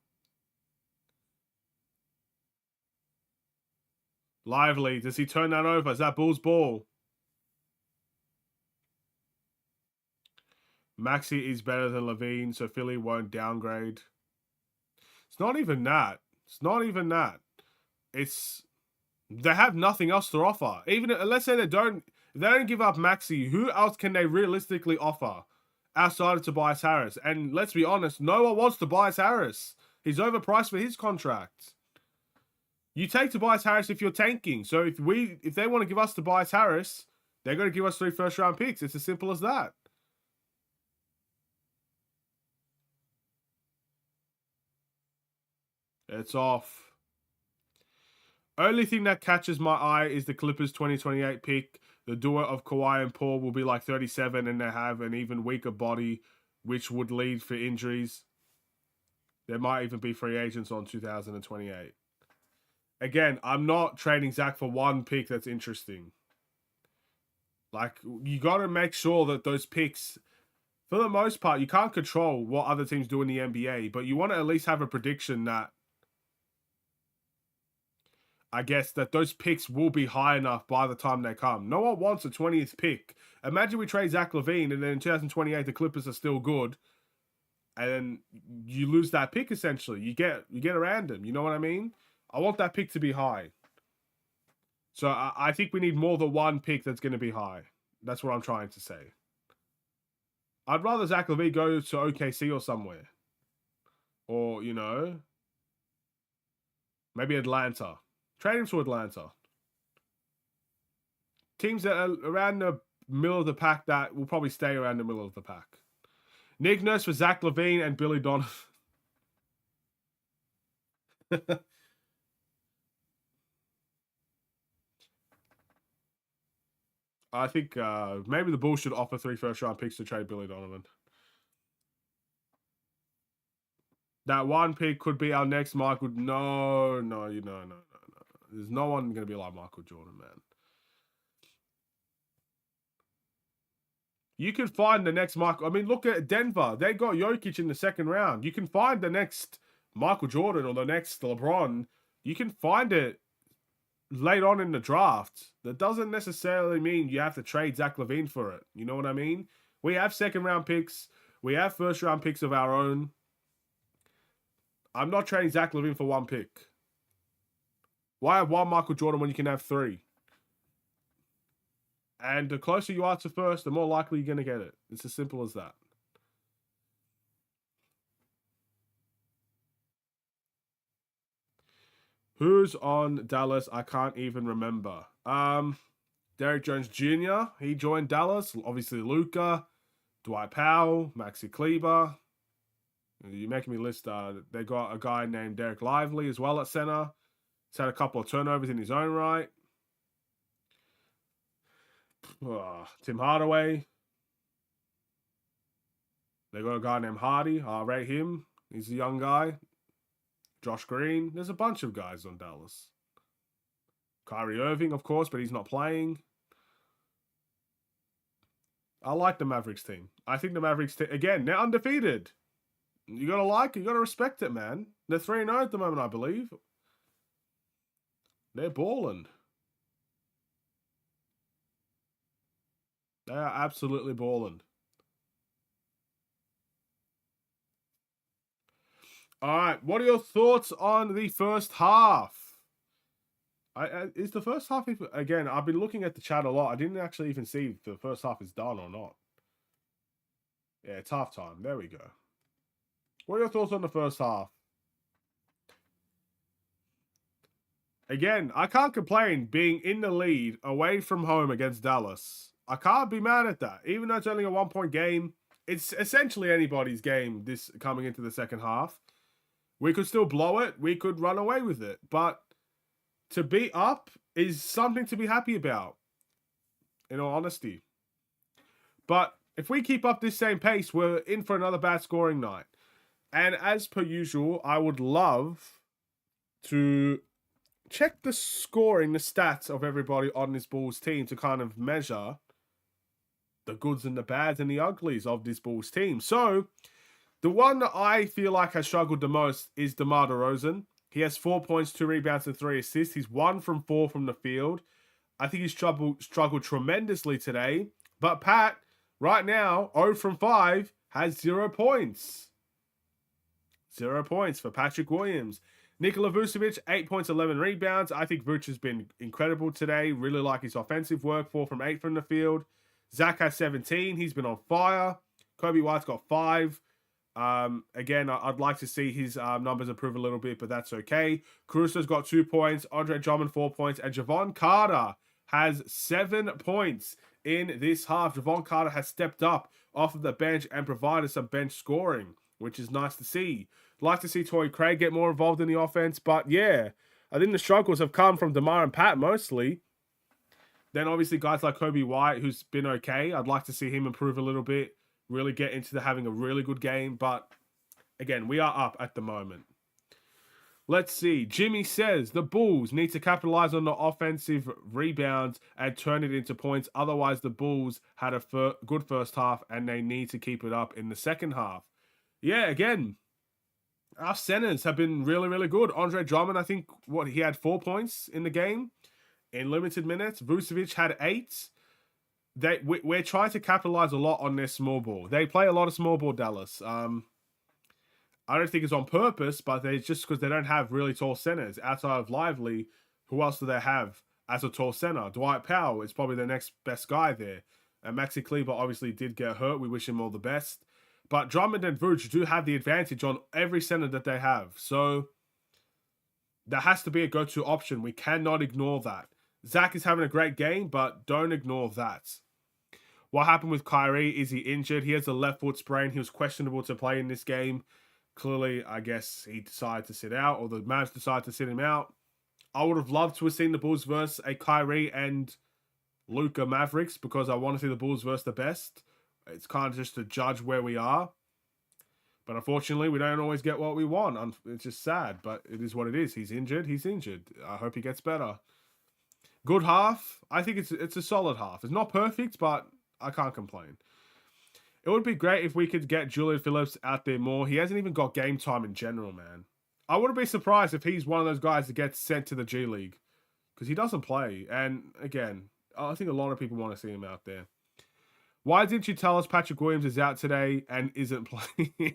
Lively. Does he turn that over? Is that Bull's ball? Maxi is better than Levine, so Philly won't downgrade. It's not even that. It's not even that. It's they have nothing else to offer. Even let's say they don't give up Maxi, who else can they realistically offer outside of Tobias Harris? And let's be honest, no one wants Tobias Harris. He's overpriced for his contract. You take Tobias Harris if you're tanking. So if they want to give us Tobias Harris, they're going to give us 3 first-round picks. It's as simple as that. It's off. Only thing that catches my eye is the Clippers 2028 pick. The duo of Kawhi and Paul will be like 37, and they have an even weaker body, which would lead for injuries. There might even be free agents on 2028. Again, I'm not trading Zach for one pick that's interesting. Like, you got to make sure that those picks, for the most part, you can't control what other teams do in the NBA, but you want to at least have a prediction that, I guess, that those picks will be high enough by the time they come. No one wants a 20th pick. Imagine we trade Zach LaVine, and then in 2028, the Clippers are still good, and then you lose that pick, essentially. You get around them. You know what I mean? I want that pick to be high. So I think we need more than one pick that's going to be high. That's what I'm trying to say. I'd rather Zach LaVine go to OKC or somewhere. Or, you know, maybe Atlanta. Trade him to Atlanta. Teams that are around the middle of the pack that will probably stay around the middle of the pack. Nick Nurse for Zach LaVine and Billy Donovan. I think maybe the Bulls should offer 3 first-round picks to trade Billy Donovan. That one pick could be our next Michael. No. There's no one going to be like Michael Jordan, man. You can find the next Michael. I mean, look at Denver. They got Jokic in the second round. You can find the next Michael Jordan or the next LeBron. You can find it late on in the draft. That doesn't necessarily mean you have to trade Zach LaVine for it. You know what I mean? We have second-round picks. We have first-round picks of our own. I'm not trading Zach LaVine for one pick. Why have one Michael Jordan when you can have 3? And the closer you are to first, the more likely you're going to get it. It's as simple as that. Who's on Dallas? I can't even remember. Derrick Jones Jr., he joined Dallas. Obviously, Luka, Dwight Powell, Maxi Kleber. You're making me list. They got a guy named Derek Lively as well at center. He's had a couple of turnovers in his own right. Tim Hardaway. They got a guy named Hardy. I rate him. He's a young guy. Josh Green. There's a bunch of guys on Dallas. Kyrie Irving, of course, but he's not playing. I like the Mavericks team. I think the Mavericks team, again, they're undefeated. You got to like it. You got to respect it, man. They're 3-0 at the moment, I believe. They're balling. They are absolutely balling. All right. What are your thoughts on the first half? Is the first half... Again, I've been looking at the chat a lot. I didn't actually even see if the first half is done or not. Yeah, it's halftime. There we go. What are your thoughts on the first half? Again, I can't complain being in the lead away from home against Dallas. I can't be mad at that. Even though it's only a 1-point game, it's essentially anybody's game this coming into the second half. We could still blow it. We could run away with it. But to be up is something to be happy about, in all honesty. But if we keep up this same pace, we're in for another bad scoring night. And as per usual, I would love to check the scoring, the stats of everybody on this Bulls team to kind of measure the goods and the bads and the uglies of this Bulls team. So, the one that I feel like has struggled the most is DeMar DeRozan. He has 4 points, 2 rebounds, and 3 assists. He's 1 from 4 from the field. I think he's struggled tremendously today. But Pat, right now, 0 from 5, has 0 points. 0 points for Patrick Williams. Nikola Vucevic, 8 points, 11 rebounds. I think Vuce has been incredible today. Really like his offensive work. 4 from 8 from the field. Zach has 17. He's been on fire. Kobe White's got 5. Again, I'd like to see his numbers improve a little bit, but that's okay. Caruso's got 2 points. Andre Drummond, 4 points. And Javon Carter has 7 points in this half. Javon Carter has stepped up off of the bench and provided some bench scoring, which is nice to see. Like to see Torrey Craig get more involved in the offense, but yeah, I think the struggles have come from DeMar and Pat mostly. Then obviously guys like Kobe White, who's been okay. I'd like to see him improve a little bit, really get into having a really good game. But again, we are up at the moment. Let's see. Jimmy says the Bulls need to capitalize on the offensive rebounds and turn it into points. Otherwise, the Bulls had a good first half and they need to keep it up in the second half. Yeah, again, our centers have been really, really good. Andre Drummond, I think, he had 4 points in the game in limited minutes. Vucevic had 8. We're trying to capitalize a lot on their small ball. They play a lot of small ball, Dallas. I don't think it's on purpose, but it's just because they don't have really tall centers. Outside of Lively, who else do they have as a tall center? Dwight Powell is probably the next best guy there. And Maxi Kleber obviously did get hurt. We wish him all the best. But Drummond and Vooch do have the advantage on every center that they have. So there has to be a go-to option. We cannot ignore that. Zach is having a great game, but don't ignore that. What happened with Kyrie? Is he injured? He has a left foot sprain. He was questionable to play in this game. Clearly, I guess he decided to sit out, or the Mavs decided to sit him out. I would have loved to have seen the Bulls versus a Kyrie and Luka Mavericks because I want to see the Bulls versus the best. It's kind of just to judge where we are. But unfortunately, we don't always get what we want. It's just sad, but it is what it is. He's injured. He's injured. I hope he gets better. Good half. I think it's a solid half. It's not perfect, but I can't complain. It would be great if we could get Julian Phillips out there more. He hasn't even got game time in general, man. I wouldn't be surprised if he's one of those guys that gets sent to the G League because he doesn't play. And again, I think a lot of people want to see him out there. Why didn't you tell us Patrick Williams is out today and isn't playing?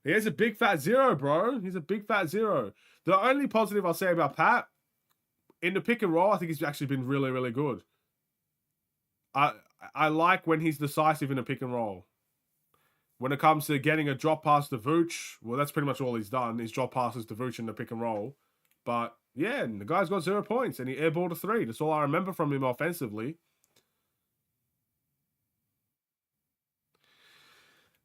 He has a big fat 0, bro. He's a big fat 0. The only positive I'll say about Pat, in the pick and roll, I think he's actually been really, really good. I like when he's decisive in a pick and roll. When it comes to getting a drop pass to Vooch, well, that's pretty much all he's done, is drop passes to Vooch in the pick and roll. But, yeah, the guy's got 0 points, and he airballed a 3. That's all I remember from him offensively.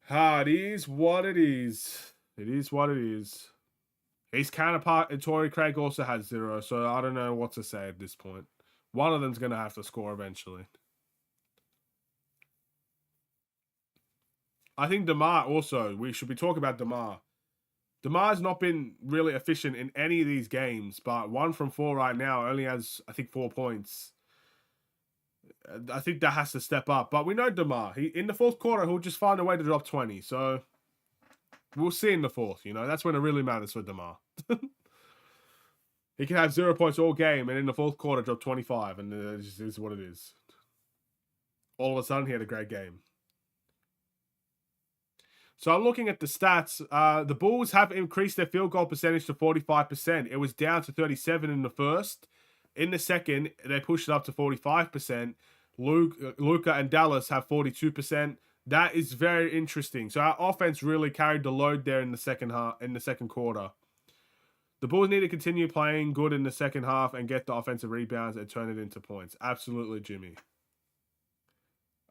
It is what it is. It is what it is. His counterpart, Torrey Craig, also has 0, so I don't know what to say at this point. One of them's going to have to score eventually. I think DeMar also, we should be talking about DeMar. DeMar's not been really efficient in any of these games, but 1 from 4 right now only has, I think, 4 points. I think that has to step up. But we know DeMar. In the fourth quarter, he'll just find a way to drop 20. So we'll see in the fourth. That's when it really matters for DeMar. He can have 0 points all game, and in the fourth quarter, drop 25. And it just is what it is. All of a sudden, he had a great game. So I'm looking at the stats. The Bulls have increased their field goal percentage to 45%. It was down to 37 in the first. In the second, they pushed it up to 45%. Luka and Dallas have 42%. That is very interesting. So our offense really carried the load there in the second half, in the second quarter. The Bulls need to continue playing good in the second half and get the offensive rebounds and turn it into points. Absolutely, Jimmy.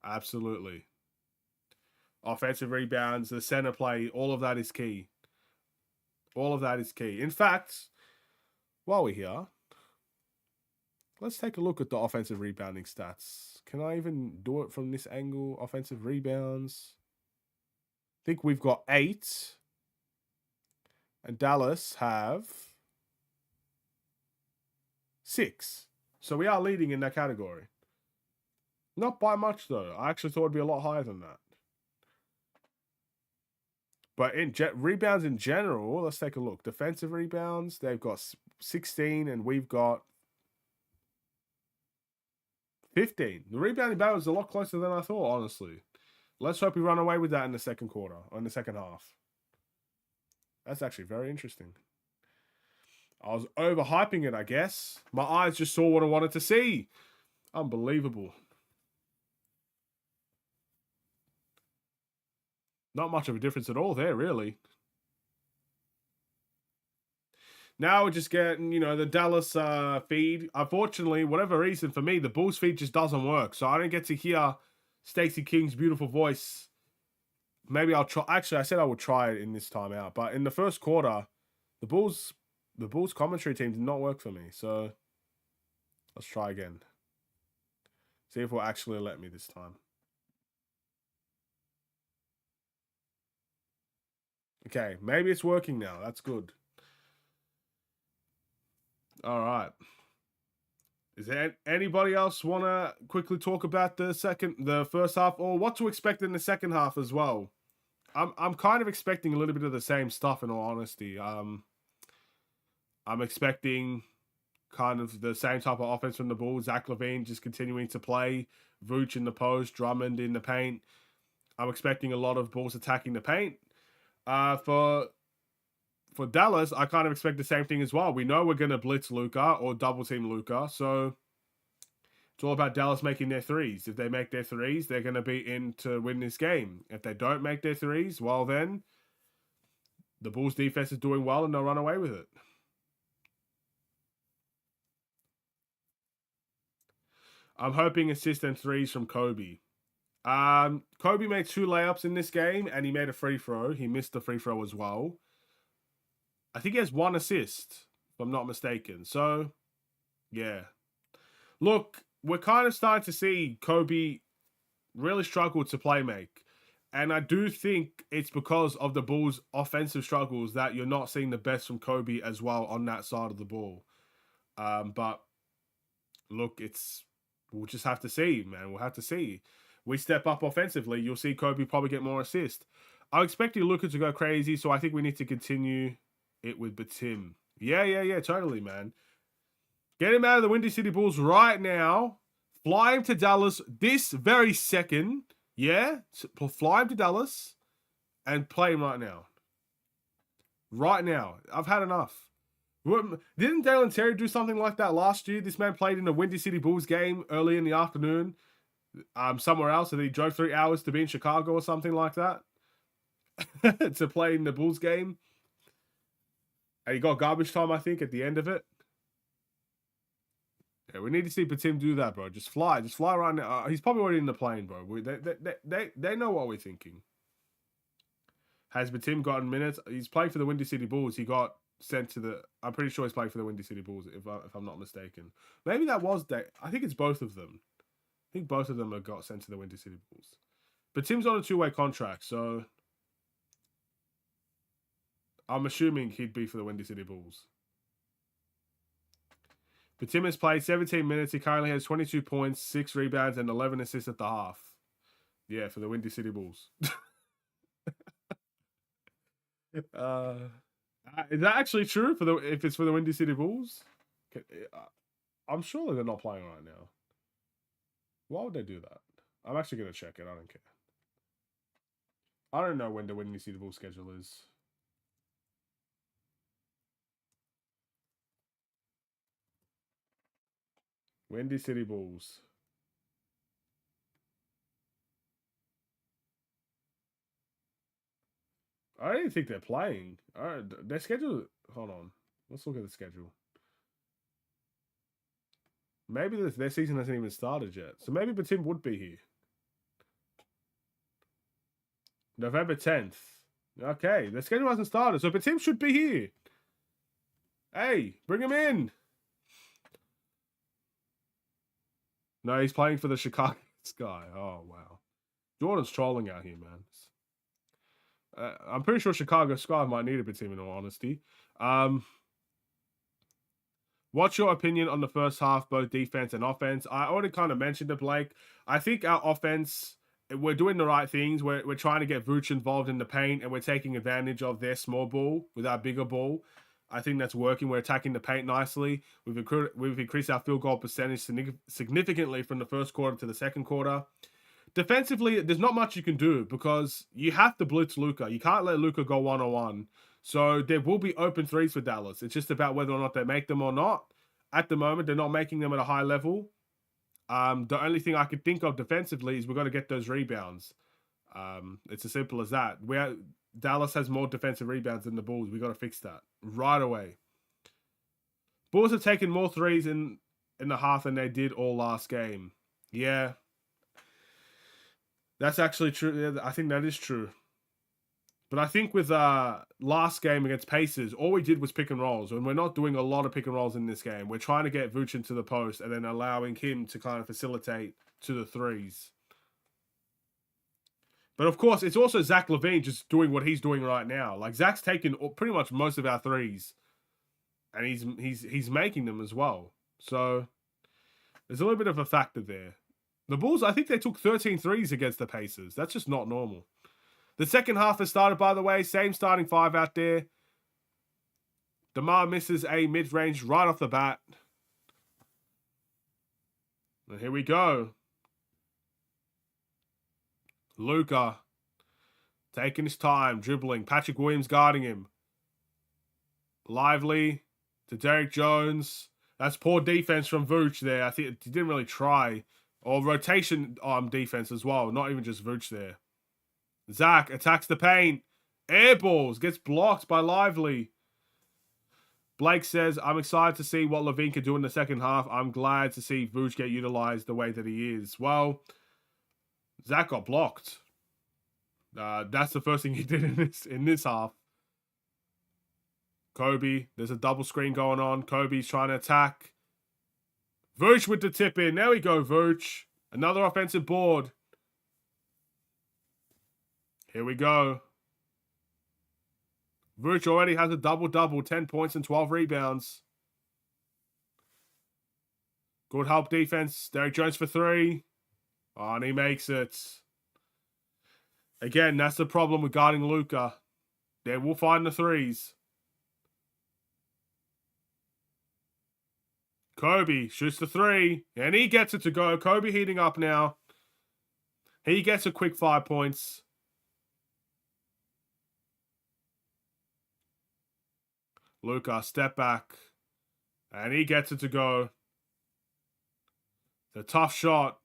Absolutely. Offensive rebounds, the center play, all of that is key. All of that is key. In fact, while we're here, Let's take a look at the offensive rebounding stats. Can I even do it from this angle? Offensive rebounds. I think we've got 8. And Dallas have 6. So we are leading in that category. Not by much, though. I actually thought it'd be a lot higher than that. But in rebounds in general, let's take a look. Defensive rebounds, they've got 16 and we've got 15. The rebounding battle is a lot closer than I thought, honestly. Let's hope we run away with that in the second quarter, or in the second half. That's actually very interesting. I was overhyping it, I guess. My eyes just saw what I wanted to see. Unbelievable. Not much of a difference at all there, really. Now we're just getting, the Dallas feed. Unfortunately, whatever reason, for me, the Bulls feed just doesn't work. So I don't get to hear Stacey King's beautiful voice. Maybe I'll try. Actually, I said I would try it in this time out. But in the first quarter, the Bulls commentary team did not work for me. So let's try again. See if it will actually let me this time. Okay, maybe it's working now. That's good. All right. Is there anybody else want to quickly talk about the first half, or what to expect in the second half as well? I'm kind of expecting a little bit of the same stuff, in all honesty. I'm expecting kind of the same type of offense from the Bulls. Zach LaVine just continuing to play. Vooch in the post, Drummond in the paint. I'm expecting a lot of Bulls attacking the paint. For Dallas, I kind of expect the same thing as well. We know we're going to blitz Luka or double team Luka, so it's all about Dallas making their threes. If they make their threes, they're going to be in to win this game. If they don't make their threes, well then, the Bulls defense is doing well and they'll run away with it. I'm hoping assist and threes from Kobe. Kobe made 2 layups in this game and he made a free throw. He missed the free throw as well. I think he has 1 assist, if I'm not mistaken. So, yeah. Look, we're kind of starting to see Kobe really struggle to play make. And I do think it's because of the Bulls' offensive struggles that you're not seeing the best from Kobe as well on that side of the ball. But, look, we'll just have to see, man. We'll have to see. We step up offensively, you'll see Kobe probably get more assists. I'm expecting Luka to go crazy, so I think we need to continue it with Batum. Yeah, totally, man. Get him out of the Windy City Bulls right now. Fly him to Dallas this very second. Yeah? Fly him to Dallas and play him right now. Right now. I've had enough. Didn't Dalen Terry do something like that last year? This man played in a Windy City Bulls game early in the afternoon. Somewhere else, and he drove 3 hours to be in Chicago or something like that to play in the Bulls game. And he got garbage time, I think, at the end of it. Yeah, we need to see Batum do that, bro. Just fly right now. He's probably already in the plane, bro. They know what we're thinking. Has Batum gotten minutes? He's playing for the Windy City Bulls. He got sent to the. I'm pretty sure he's playing for the Windy City Bulls, if I'm not mistaken. Maybe that was I think it's both of them. I think both of them have got sent to the Windy City Bulls. But Tim's on a 2-way contract, so I'm assuming he'd be for the Windy City Bulls. But Tim has played 17 minutes. He currently has 22 points, 6 rebounds, and 11 assists at the half. Yeah, for the Windy City Bulls. Is that actually true if it's for the Windy City Bulls? I'm sure they're not playing right now. Why would they do that? I'm actually going to check it. I don't care. I don't know when the Windy City Bulls schedule is. Windy City Bulls. I don't even think they're playing. Their schedule. Hold on. Let's look at the schedule. Maybe their season hasn't even started yet. So maybe Batum would be here. November 10th. Okay, the schedule hasn't started, so Batum should be here. Hey, bring him in. No, he's playing for the Chicago Sky. Oh, wow. Jordan's trolling out here, man. I'm pretty sure Chicago Sky might need a bit team, in all honesty. What's your opinion on the first half, both defense and offense? I already kind of mentioned it, Blake. I think our offense, we're doing the right things. We're trying to get Vooch involved in the paint, and we're taking advantage of their small ball with our bigger ball. I think that's working. We're attacking the paint nicely. We've increased our field goal percentage significantly from the first quarter to the second quarter. Defensively, there's not much you can do because you have to blitz Luka. You can't let Luka go one-on-one. So there will be open threes for Dallas. It's just about whether or not they make them or not. At the moment, they're not making them at a high level. The only thing I could think of defensively is we've got to get those rebounds. It's as simple as that. Dallas has more defensive rebounds than the Bulls. We've got to fix that right away. Bulls have taken more threes in the half than they did all last game. Yeah. That's actually true. I think that is true. But I think with last game against Pacers, all we did was pick and rolls. And we're not doing a lot of pick and rolls in this game. We're trying to get Vooch into the post and then allowing him to kind of facilitate to the threes. But of course, it's also Zach LaVine just doing what he's doing right now. Like, Zach's taken pretty much most of our threes. And he's making them as well. So there's a little bit of a factor there. The Bulls, I think they took 13 threes against the Pacers. That's just not normal. The second half has started, by the way. Same starting five out there. DeMar misses a mid-range right off the bat. And here we go. Luka taking his time, dribbling. Patrick Williams guarding him. Lively to Derek Jones. That's poor defense from Vooch there. I think he didn't really try. Or rotation defense as well. Not even just Vooch there. Zach attacks the paint. Air balls. Gets blocked by Lively. Blake says, I'm excited to see what LaVine can do in the second half. I'm glad to see Vooch get utilized the way that he is. Well, Zach got blocked. That's the first thing he did in this half. Kobe, there's a double screen going on. Kobe's trying to attack. Vooch with the tip in. There we go, Vooch. Another offensive board. Here we go. Vooch already has a double-double, 10 points and 12 rebounds. Good help defense. Derek Jones for three. Oh, and he makes it. Again, that's the problem with guarding Luka. They will find the threes. Kobe shoots the three. And he gets it to go. Kobe heating up now. He gets a quick 5 points. Luka, step back. And he gets it to go. It's a tough shot.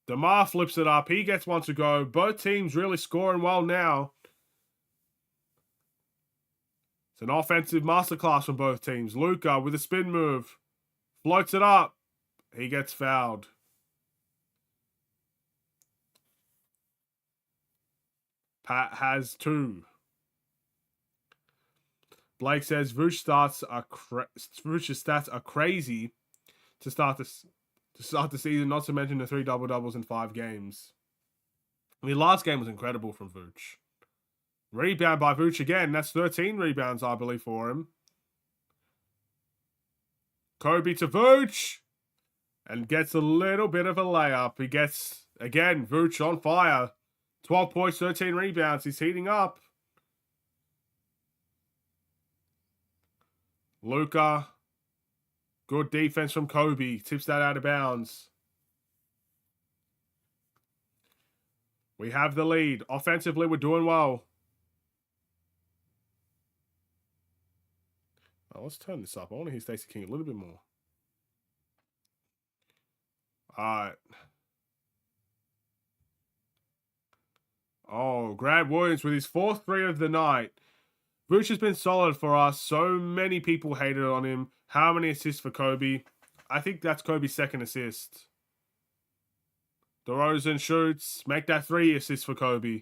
DeMar flips it up. He gets one to go. Both teams really scoring well now. It's an offensive masterclass from both teams. Luka with a spin move. Floats it up. He gets fouled. Pat has two. Blake says Vooch's stats are crazy to start the season, not to mention the 3 double-doubles in 5 games. I mean, last game was incredible from Vooch. Rebound by Vooch again. That's 13 rebounds, I believe, for him. Kobe to Vooch. And gets a little bit of a layup. He gets, again, Vooch on fire. 12 points, 13 rebounds. He's heating up. Luka. Good defense from Kobe. Tips that out of bounds. We have the lead. Offensively, we're doing well. Oh, let's turn this up. I want to hear Stacey King a little bit more. All right. Oh, Grant Williams with his 4th three of the night. Vooch has been solid for us. So many people hated on him. How many assists for Kobe? I think that's Kobe's 2nd assist. DeRozan shoots. Make that 3 assists for Kobe.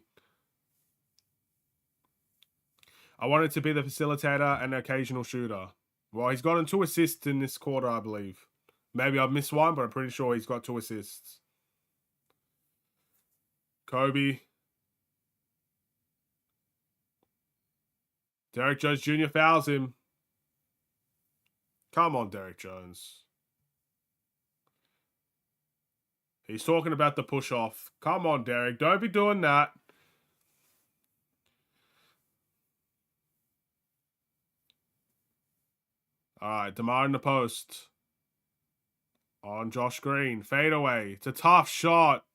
I wanted to be the facilitator and the occasional shooter. Well, he's gotten 2 assists in this quarter, I believe. Maybe I've missed one, but I'm pretty sure he's got 2 assists. Kobe. Derek Jones Jr. fouls him. Come on, Derek Jones. He's talking about the push-off. Come on, Derek. Don't be doing that. All right, DeMar in the post. On Josh Green. Fade away. It's a tough shot.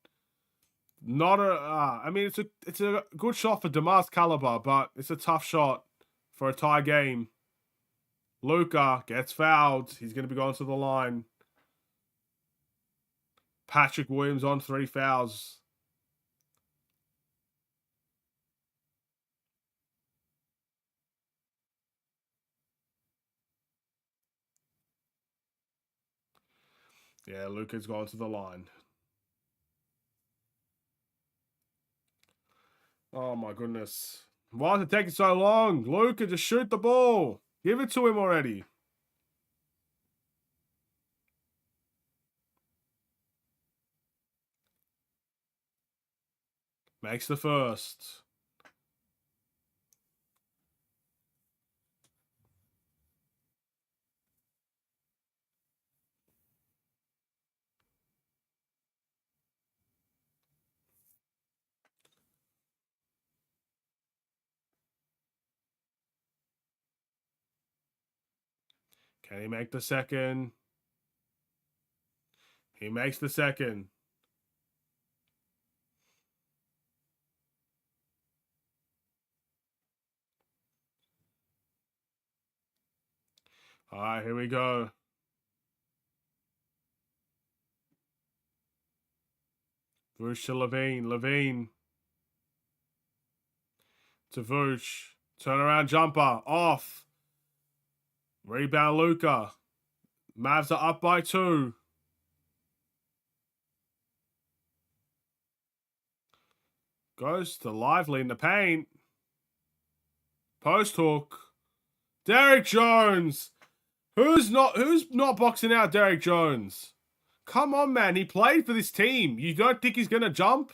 Not a... I mean, it's a good shot for DeMar's caliber, but it's a tough shot for a tie game. Luka gets fouled. He's going to be going to the line. Patrick Williams on 3 fouls. Yeah, Luka's gone to the line. Oh my goodness. Why is it taking so long? Luka, just shoot the ball. Give it to him already. Makes the first. Can he make the second? He makes the second. All right, here we go. Vooch to Levine. Levine to Vooch. Turnaround jumper. Off. Rebound Luka. Mavs are up by 2. Goes to Lively in the paint. Post hook. Derek Jones. Who's not boxing out Derek Jones? Come on, man. He played for this team. You don't think he's going to jump?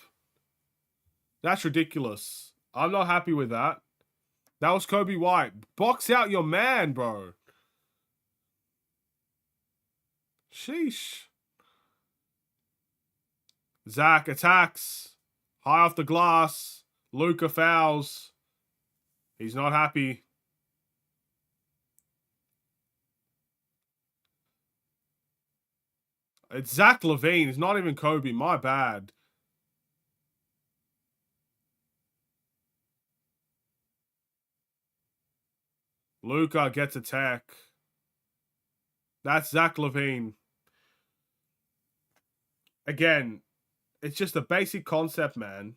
That's ridiculous. I'm not happy with that. That was Kobe White. Box out your man, bro. Sheesh. Zach attacks. High off the glass. Luka fouls. He's not happy. It's Zach Levine. It's not even Kobe. My bad. Luka gets a tech. That's Zach Levine. Again, it's just a basic concept, man.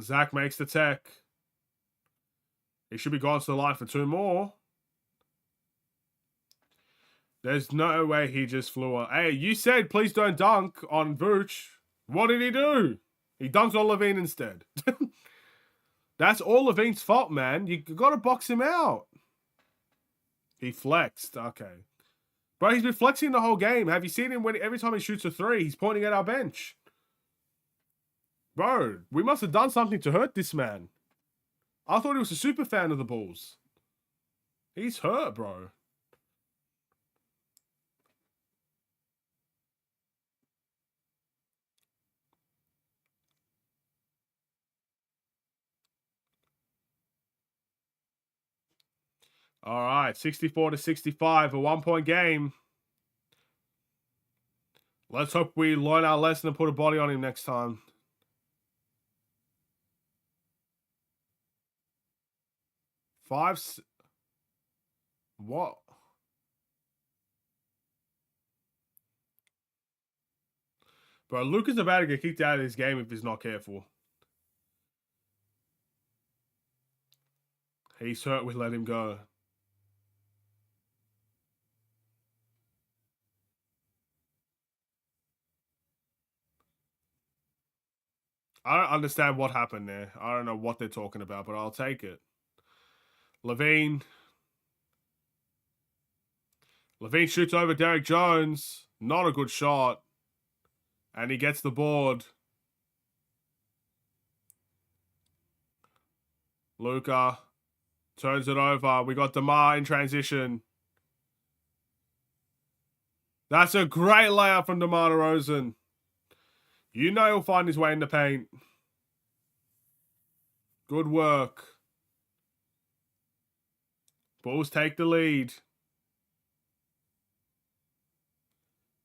Zach makes the tech. He should be going to the line for 2 more. There's no way he just flew on. Hey, you said please don't dunk on Vooch. What did he do? He dunked on Levine instead. That's all Levine's fault, man. You got to box him out. He flexed. Okay. Bro, he's been flexing the whole game. Have you seen him when every time he shoots a 3, he's pointing at our bench? Bro, we must have done something to hurt this man. I thought he was a super fan of the Bulls. He's hurt, bro. All right, 64-65, a 1-point game. Let's hope we learn our lesson and put a body on him next time. What? Bro, Luka's about to get kicked out of this game if he's not careful. He's hurt, we let him go. I don't understand what happened there. I don't know what they're talking about, but I'll take it. Levine. Levine shoots over Derek Jones. Not a good shot. And he gets the board. Luka turns it over. We got DeMar in transition. That's a great layup from DeMar DeRozan. You know he'll find his way in the paint. Good work. Bulls take the lead.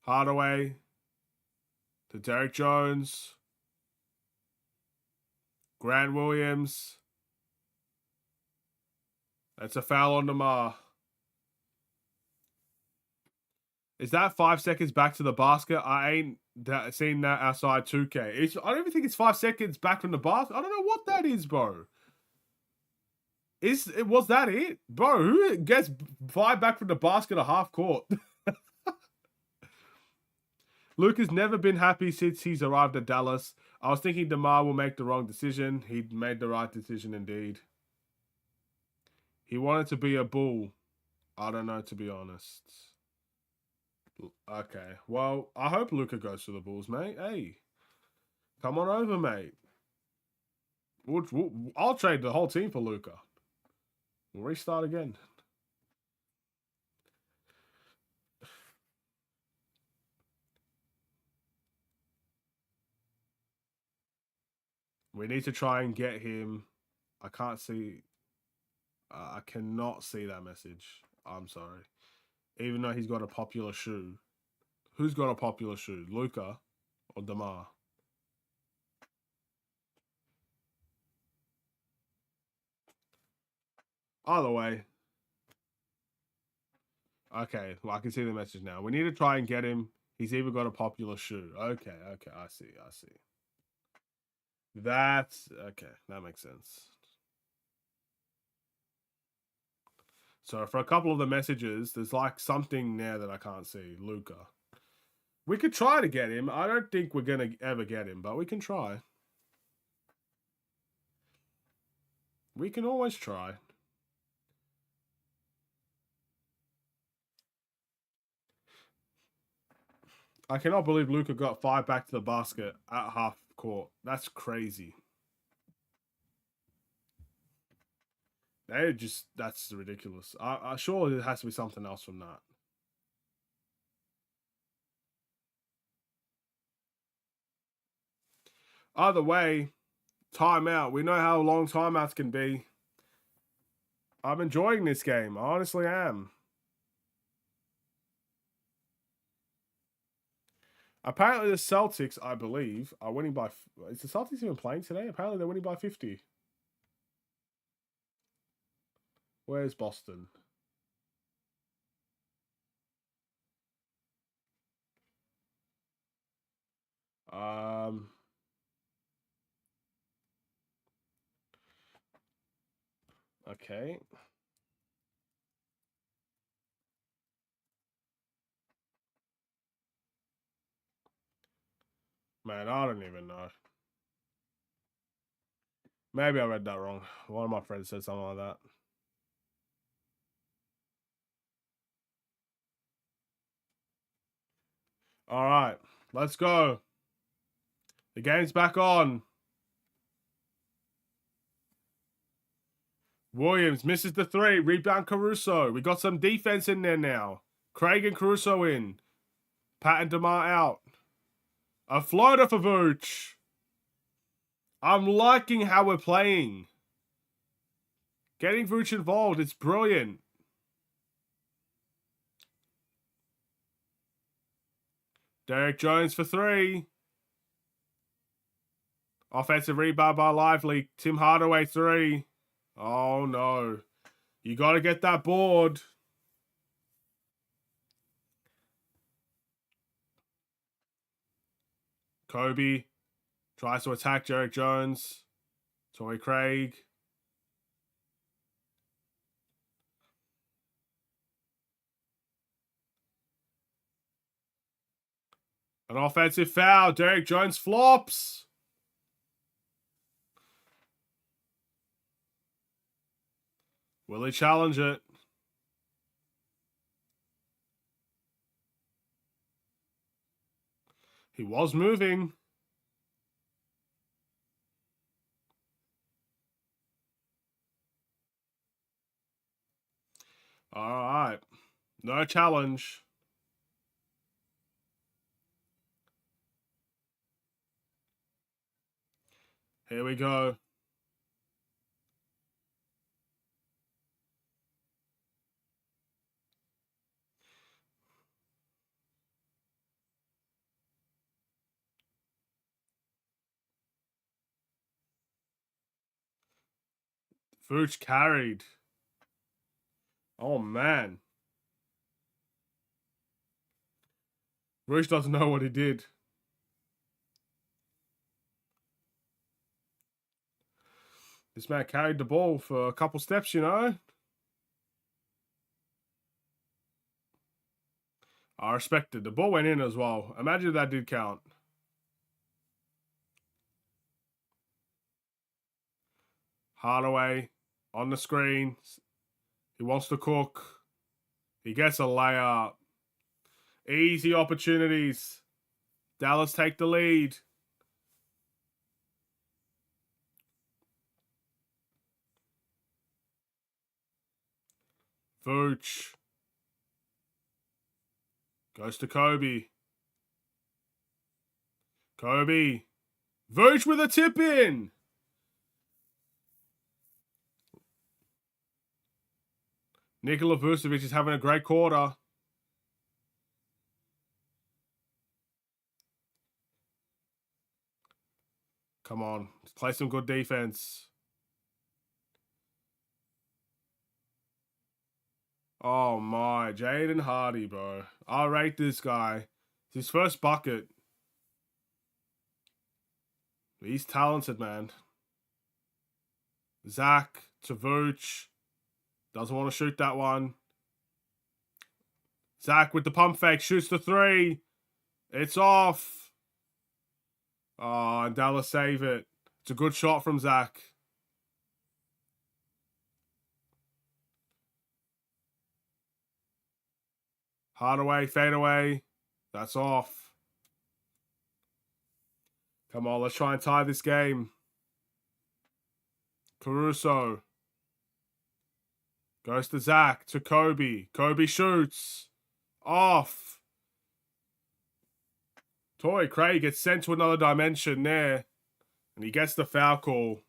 Hardaway to Derek Jones. Grant Williams. That's a foul on DeMar. Is that 5 seconds back to the basket? I ain't seen that outside 2K. I don't even think it's 5 seconds back from the basket. I don't know what that is, bro. Was that it? Bro, who gets 5 back from the basket at half court? Luke has never been happy since he's arrived at Dallas. I was thinking DeMar will make the wrong decision. He made the right decision indeed. He wanted to be a Bull. I don't know, to be honest. Okay, well, I hope Luka goes to the Bulls, mate. Hey, come on over, mate. I'll trade the whole team for Luka. We'll restart again. We need to try and get him. I can't see. I cannot see that message. I'm sorry. Even though he's got a popular shoe. Who's got a popular shoe? Luka or DeMar? Either way. Okay, well, I can see the message now. We need to try and get him. He's even got a popular shoe. Okay, I see. That's okay. That makes sense. So for a couple of the messages, there's like something there that I can't see. Luka. We could try to get him. I don't think we're going to ever get him, but we can try. We can always try. I cannot believe Luka got 5 back to the basket at half court. That's crazy. That's ridiculous. I sure there has to be something else from that. Either way, timeout. We know how long timeouts can be. I'm enjoying this game. I honestly am. Apparently, the Celtics, I believe, are winning by. Is the Celtics even playing today? Apparently, they're winning by 50. Where's Boston? Okay. Man, I don't even know. Maybe I read that wrong. One of my friends said something like that. All right, let's go. The game's back on. Williams misses the 3. Rebound Caruso. We got some defense in there now. Craig and Caruso in. Pat and DeMar out. A floater for Vooch. I'm liking how we're playing. Getting Vooch involved, it's brilliant. Derek Jones for 3. Offensive rebound by Lively. Tim Hardaway 3. Oh no. You got to get that board. Kobe tries to attack Derek Jones. Torrey Craig. An offensive foul. Derek Jones flops. Will he challenge it? He was moving. All right. No challenge. Here we go. Vooch carried. Oh, man. Vooch doesn't know what he did. This man carried the ball for a couple steps, you know? I respect it. The ball went in as well. Imagine if that did count. Hardaway on the screen. He wants to cook. He gets a layup. Easy opportunities. Dallas take the lead. Vooch. Goes to Kobe. Kobe. Vooch with a tip in. Nikola Vucevic is having a great quarter. Come on. Let's play some good defense. Oh my. Jaden Hardy, bro. I rate this guy. It's his first bucket. He's talented, man. Zach to Vooch. Doesn't want to shoot that one. Zach with the pump fake. Shoots the three. It's off. Oh, and Dallas save it. It's a good shot from Zach. Hardaway, fade away. That's off. Come on, let's try and tie this game. Caruso. Goes to Zach, to Kobe. Kobe shoots. Off. Torrey Craig gets sent to another dimension there. And he gets the foul call.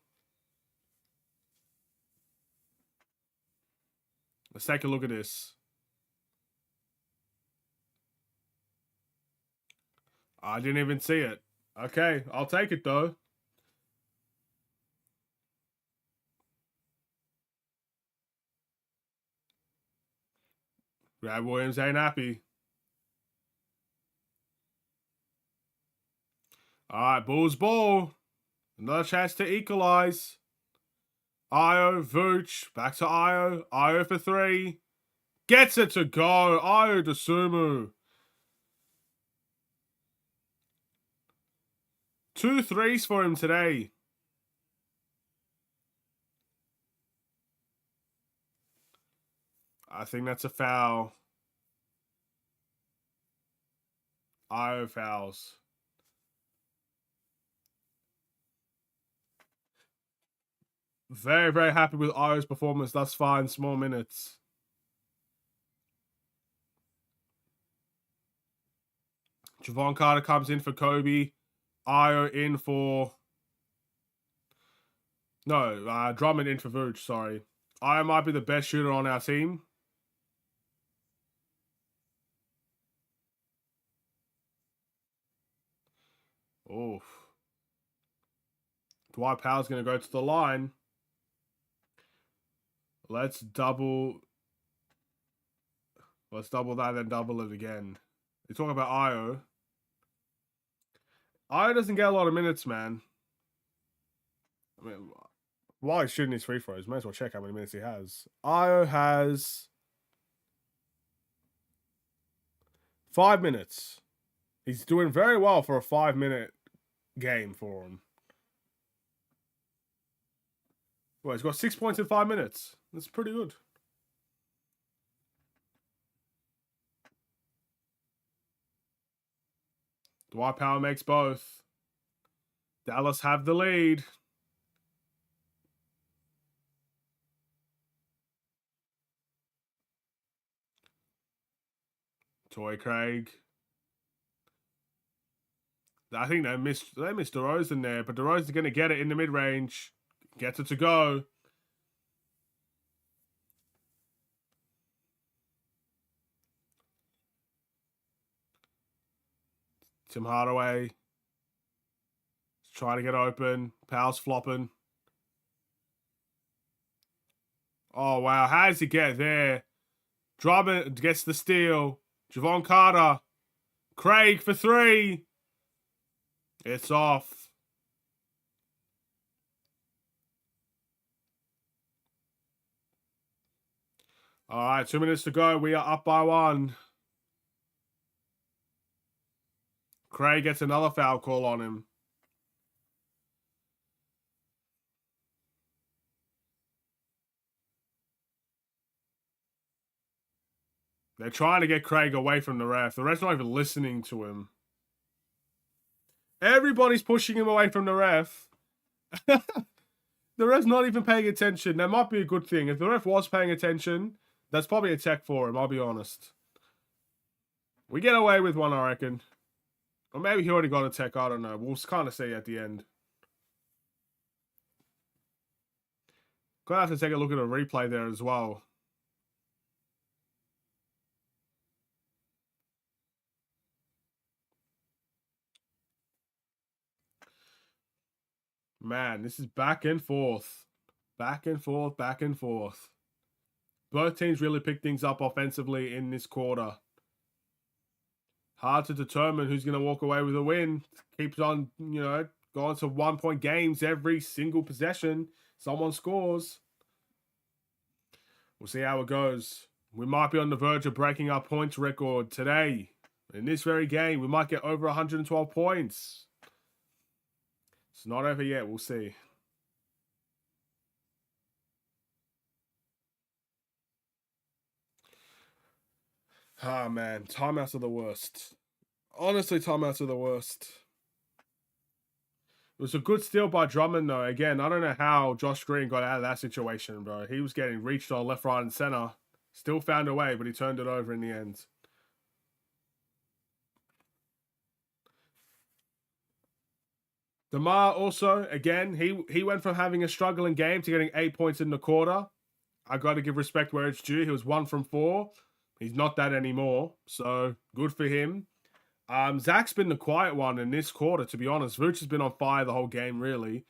Let's take a look at this. I didn't even see it. Okay, I'll take it though. Brad Williams ain't happy. All right, Bulls ball. Another chance to equalize. Io, Vooch. Back to Io. Io for three. Gets it to go. Io DeSumo. 2 threes for him today. I think that's a foul. Io fouls. Very, very happy with Io's performance thus far in small minutes. Javon Carter comes in for Kobe. Io in for... No, Drummond in for Vooch, sorry. Io might be the best shooter on our team. Oof. Dwight Powell's going to go to the line. Let's double that, then double it again. You're talking about Io. Io doesn't get a lot of minutes, man. I mean, while he's shooting his free throws, might as well check how many minutes he has. Io has 5 minutes. He's doing very well for a 5-minute game for him. Well, he's got 6 points in 5 minutes. That's pretty good. Dwight Powell makes both. Dallas have the lead. Torrey Craig. I think they missed DeRozan there, but DeRozan's going to get it in the mid-range. Gets it to go. Tim Hardaway. Trying to get open. Powell's flopping. Oh, wow. How does he get there? Drummond gets the steal. Javon Carter. Craig for 3. It's off. All right, 2 minutes to go. We are up by 1. Craig gets another foul call on him. They're trying to get Craig away from the ref. The ref's not even listening to him. Everybody's pushing him away from the ref. The ref's not even paying attention. That might be a good thing. If the ref was paying attention, that's probably a tech for him, I'll be honest. We get away with one, I reckon. Or maybe he already got a tech, I don't know. We'll kind of see at the end. Gonna have to take a look at a replay there as well. Man, this is back and forth. Back and forth, back and forth. Both teams really picked things up offensively in this quarter. Hard to determine who's going to walk away with a win. Keeps on, going to 1-point games every single possession. Someone scores. We'll see how it goes. We might be on the verge of breaking our points record today. In this very game, we might get over 112 points. It's not over yet. We'll see. Ah, man. Timeouts are the worst. Honestly, timeouts are the worst. It was a good steal by Drummond, though. Again, I don't know how Josh Green got out of that situation, bro. He was getting reached on left, right, and center. Still found a way, but he turned it over in the end. DeMar also, again, he went from having a struggling game to getting 8 points in the quarter. I got to give respect where it's due. He was 1 from 4. He's not that anymore, so good for him. Zach's been the quiet one in this quarter, to be honest. Vooch has been on fire the whole game, really.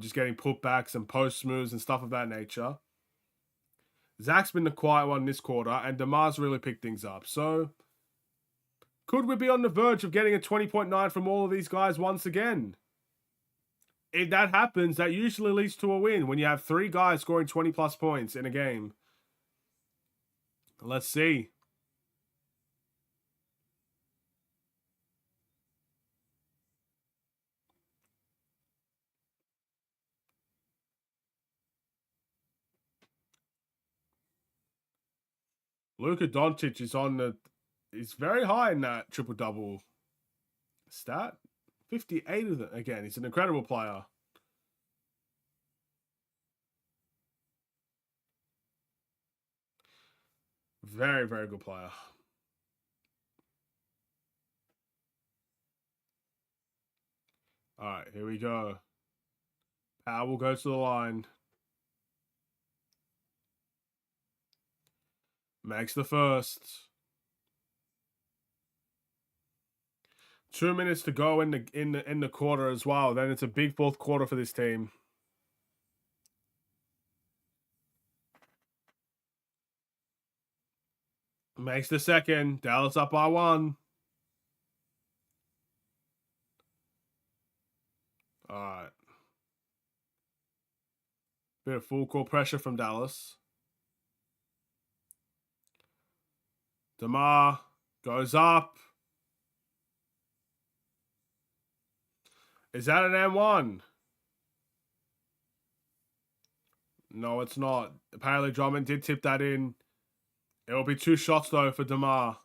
Just getting putbacks and post moves and stuff of that nature. Zach's been the quiet one this quarter, and DeMar's really picked things up. So, could we be on the verge of getting a 20.9 from all of these guys once again? If that happens, that usually leads to a win when you have 3 guys scoring 20-plus points in a game. Let's see. Luka Doncic is very high in that triple-double stat. 58 of them. Again, he's an incredible player. Very, very good player. All right, here we go. Powell goes to the line. Makes the first. 2 minutes to go in the quarter as well. Then it's a big fourth quarter for this team. Makes the second. Dallas up by 1. All right. Bit of full court pressure from Dallas. DeMar goes up. Is that an M1? No, it's not. Apparently, Drummond did tip that in. It will be 2 shots, though, for DeMar.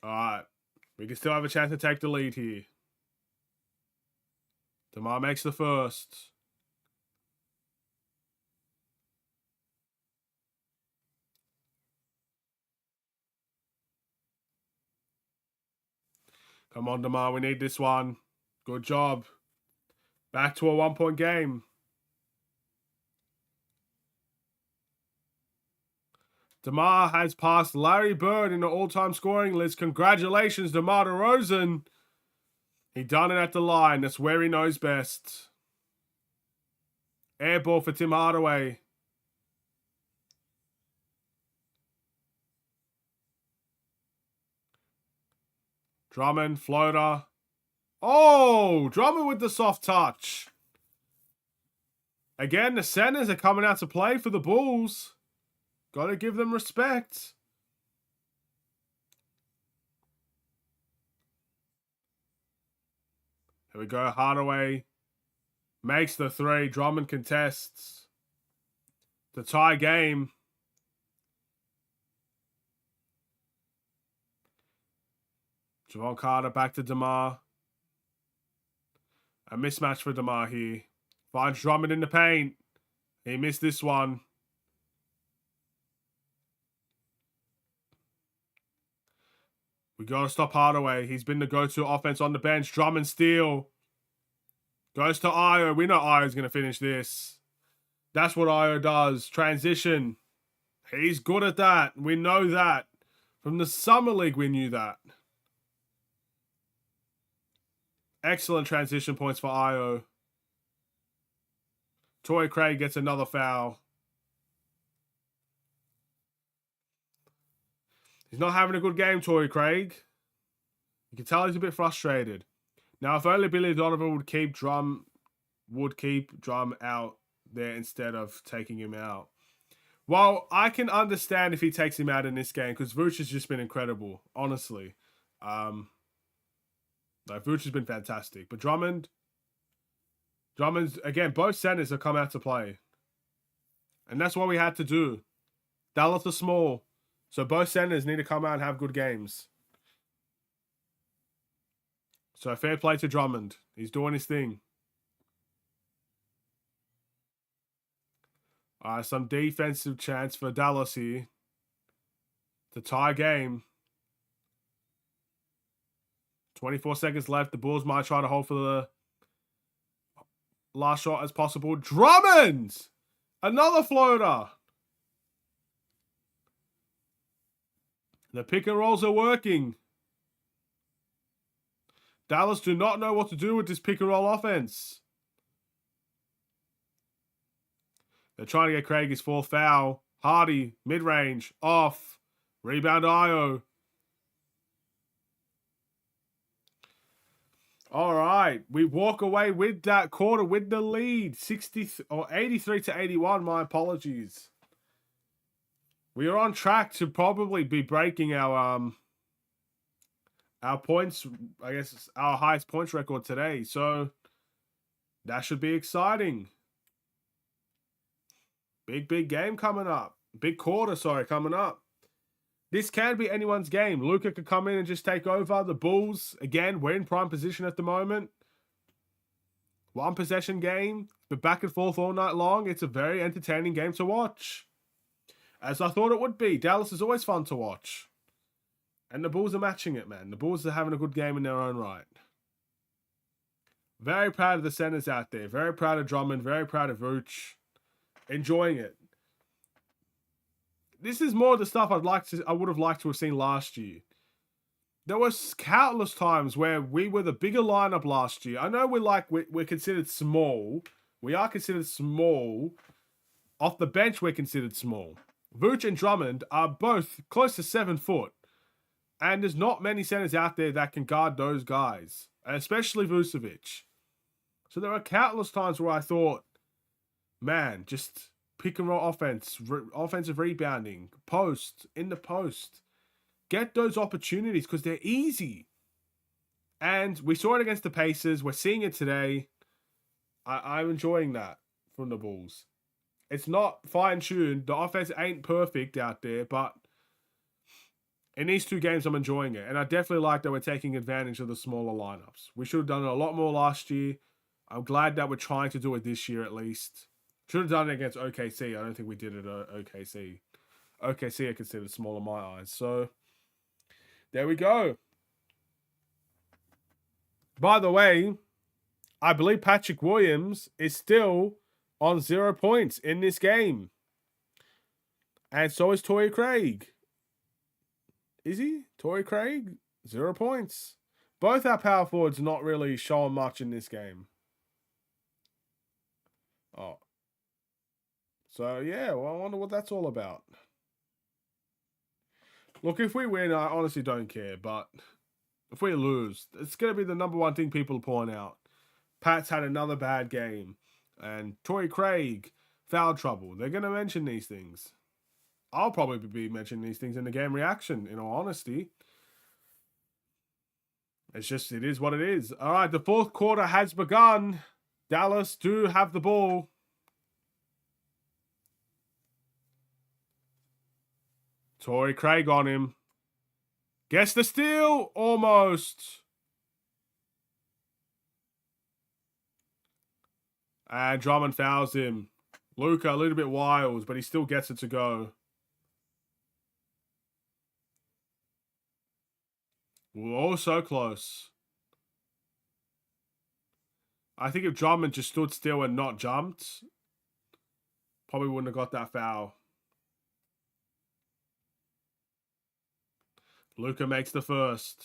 All right. We can still have a chance to take the lead here. DeMar makes the first. Come on, DeMar. We need this one. Good job. Back to a 1-point game. DeMar has passed Larry Bird in the all-time scoring list. Congratulations, DeMar DeRozan. He done it at the line. That's where he knows best. Air ball for Tim Hardaway. Drummond, floater. Oh, Drummond with the soft touch. Again, the centers are coming out to play for the Bulls. Got to give them respect. Here we go. Hardaway makes the 3. Drummond contests. The tie game. Javon Carter back to DeMar. A mismatch for DeMar here. Finds Drummond in the paint. He missed this one. We got to stop Hardaway. He's been the go-to offense on the bench. Drummond steal. Goes to Io. We know Io's going to finish this. That's what Io does. Transition. He's good at that. We know that. From the Summer League, we knew that. Excellent transition points for Io. Torrey Craig gets another foul. He's not having a good game, Torrey Craig. You can tell he's a bit frustrated. Now, if only Billy Donovan would keep Drum out there instead of taking him out. Well, I can understand if he takes him out in this game because Vooch has just been incredible, honestly. Vooch has been fantastic. But Drummond's, again, both centers have come out to play. And that's what we had to do. Dallas is small. So both centers need to come out and have good games. So fair play to Drummond. He's doing his thing. Some defensive chance for Dallas here. To tie game. 24 seconds left. The Bulls might try to hold for the last shot as possible. Drummond! Another floater. The pick and rolls are working. Dallas do not know what to do with this pick and roll offense. They're trying to get Craig his 4th foul. Hardy, mid-range, off. Rebound Io. All right. We walk away with that quarter with the lead. 83 to 81. My apologies. We are on track to probably be breaking our points, I guess our highest points record today. So that should be exciting. Big game coming up. Big quarter, coming up. This can be anyone's game. Luka could come in and just take over. The Bulls, again, we're in prime position at the moment. 1 possession game, but back and forth all night long. It's a very entertaining game to watch. As I thought it would be. Dallas is always fun to watch. And the Bulls are matching it, man. The Bulls are having a good game in their own right. Very proud of the centers out there. Very proud of Drummond. Very proud of Vooch. Enjoying it. This is more of the stuff I would have liked to have seen last year. There was countless times where we were the bigger lineup last year. I know we're considered small. We are considered small. Off the bench, we're considered small. Vooch and Drummond are both close to 7 foot. And there's not many centers out there that can guard those guys. Especially Vucevic. So there are countless times where I thought, man, just pick and roll offense, offensive rebounding, in the post. Get those opportunities because they're easy. And we saw it against the Pacers. We're seeing it today. I'm enjoying that from the Bulls. It's not fine-tuned. The offense ain't perfect out there, but in these 2 games, I'm enjoying it. And I definitely like that we're taking advantage of the smaller lineups. We should have done it a lot more last year. I'm glad that we're trying to do it this year at least. Should have done it against OKC. I don't think we did it at OKC. OKC I considered small in my eyes. So, there we go. By the way, I believe Patrick Williams is still on 0 points in this game. And so is Torrey Craig. Is he? Torrey Craig? 0 points. Both our power forwards not really showing much in this game. Oh. So, yeah, well, I wonder what that's all about. Look, if we win, I honestly don't care. But if we lose, it's going to be the number one thing people point out. Pat's had another bad game. And Torrey Craig, foul trouble. They're going to mention these things. I'll probably be mentioning these things in the game reaction, in all honesty. It's just, it is what it is. All right, the 4th quarter has begun. Dallas do have the ball. Torrey Craig on him. Gets the steal. Almost. And Drummond fouls him. Luka a little bit wild, but he still gets it to go. Oh, so close. I think if Drummond just stood still and not jumped, probably wouldn't have got that foul. Luka makes the first.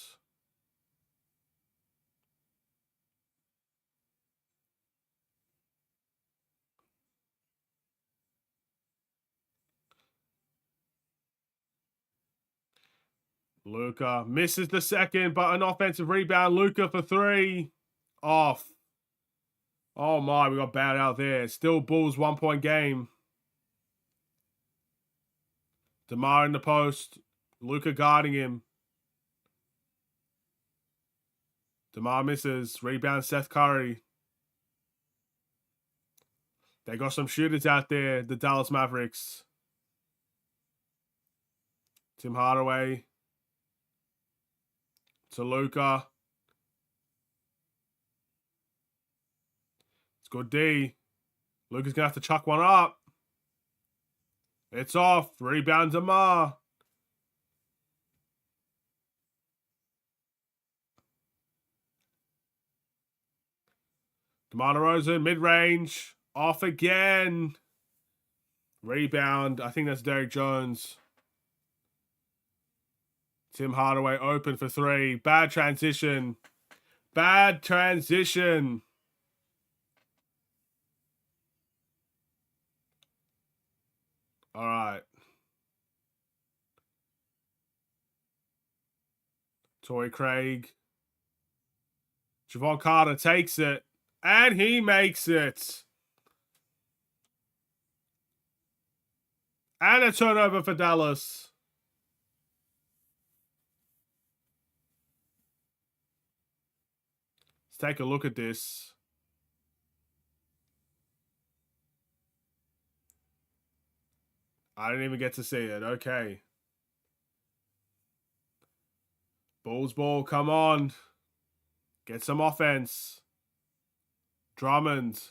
Luka misses the second, but an offensive rebound. Luka for 3. Off. Oh my, we got bad out there. Still Bulls 1-point game. DeMar in the post. Luka guarding him. DeMar misses. Rebound Seth Curry. They got some shooters out there, the Dallas Mavericks. Tim Hardaway. To Luka. It's good D. Luka's going to have to chuck one up. It's off. Rebound DeMar. DeMar DeRozan, mid-range. Off again. Rebound. I think that's Derrick Jones. Tim Hardaway open for 3. Bad transition. Bad transition. All right. Torrey Craig. Javon Carter takes it. And he makes it. And a turnover for Dallas. Let's take a look at this. I didn't even get to see it. Okay. Bulls ball, come on. Get some offense. Drummond.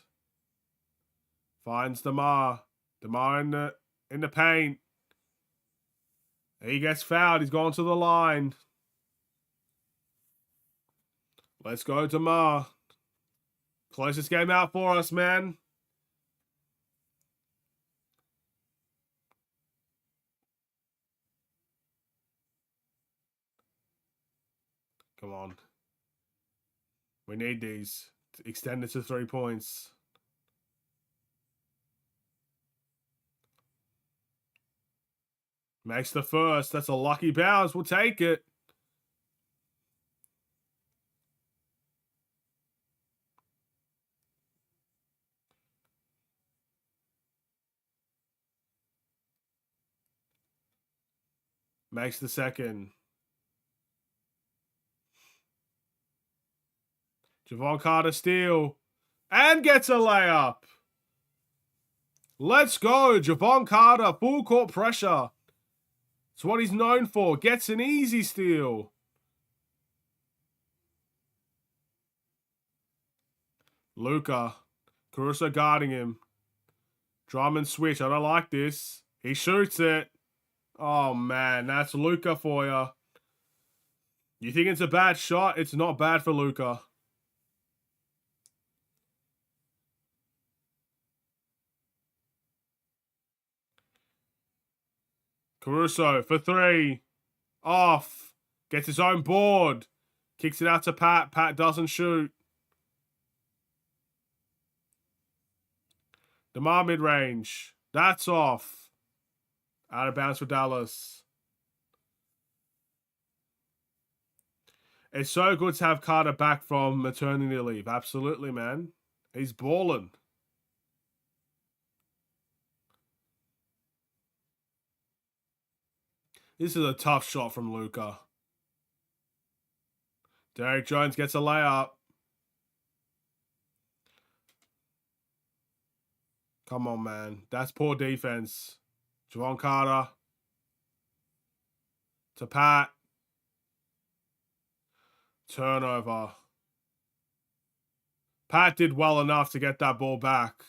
Finds DeMar. DeMar in the paint. He gets fouled. He's gone to the line. Let's go, DeMar. Closest game out for us, man. Come on. We need these. Extend it to 3 points. Makes the first. That's a lucky bounce. We'll take it. Makes the second. Javon Carter steal. And gets a layup. Let's go. Javon Carter, full court pressure. It's what he's known for. Gets an easy steal. Luka. Caruso guarding him. Drummond switch. I don't like this. He shoots it. Oh, man. That's Luka for you. You think it's a bad shot? It's not bad for Luka. Caruso for three. Off. Gets his own board. Kicks it out to Pat. Pat doesn't shoot. DeMar mid-range. That's off. Out of bounds for Dallas. It's so good to have Carter back from maternity leave. Absolutely, man. He's balling. This is a tough shot from Luka. Derrick Jones gets a layup. Come on, man. That's poor defense. Javon Carter. To Pat. Turnover. Pat did well enough to get that ball back.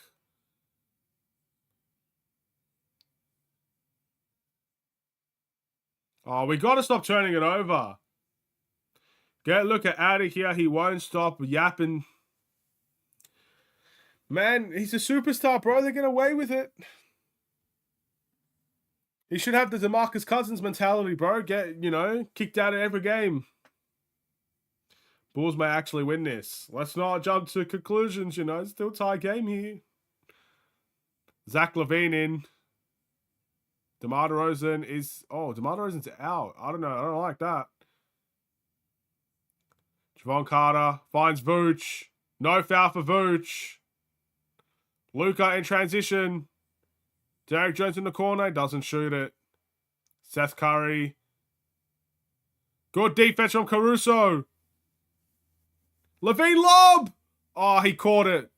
Oh, we got to stop turning it over. Get Luka out of here. He won't stop yapping. Man, he's a superstar, bro. They get away with it. He should have the DeMarcus Cousins mentality, bro. Get, kicked out of every game. Bulls may actually win this. Let's not jump to conclusions, It's still a tie game here. Zach LaVine in. DeMar DeRozan is... Oh, DeMar DeRozan's out. I don't know. I don't like that. Javon Carter finds Vooch. No foul for Vooch. Luka in transition. Derrick Jones in the corner. Doesn't shoot it. Seth Curry. Good defense from Caruso. LaVine lob! Oh, he caught it.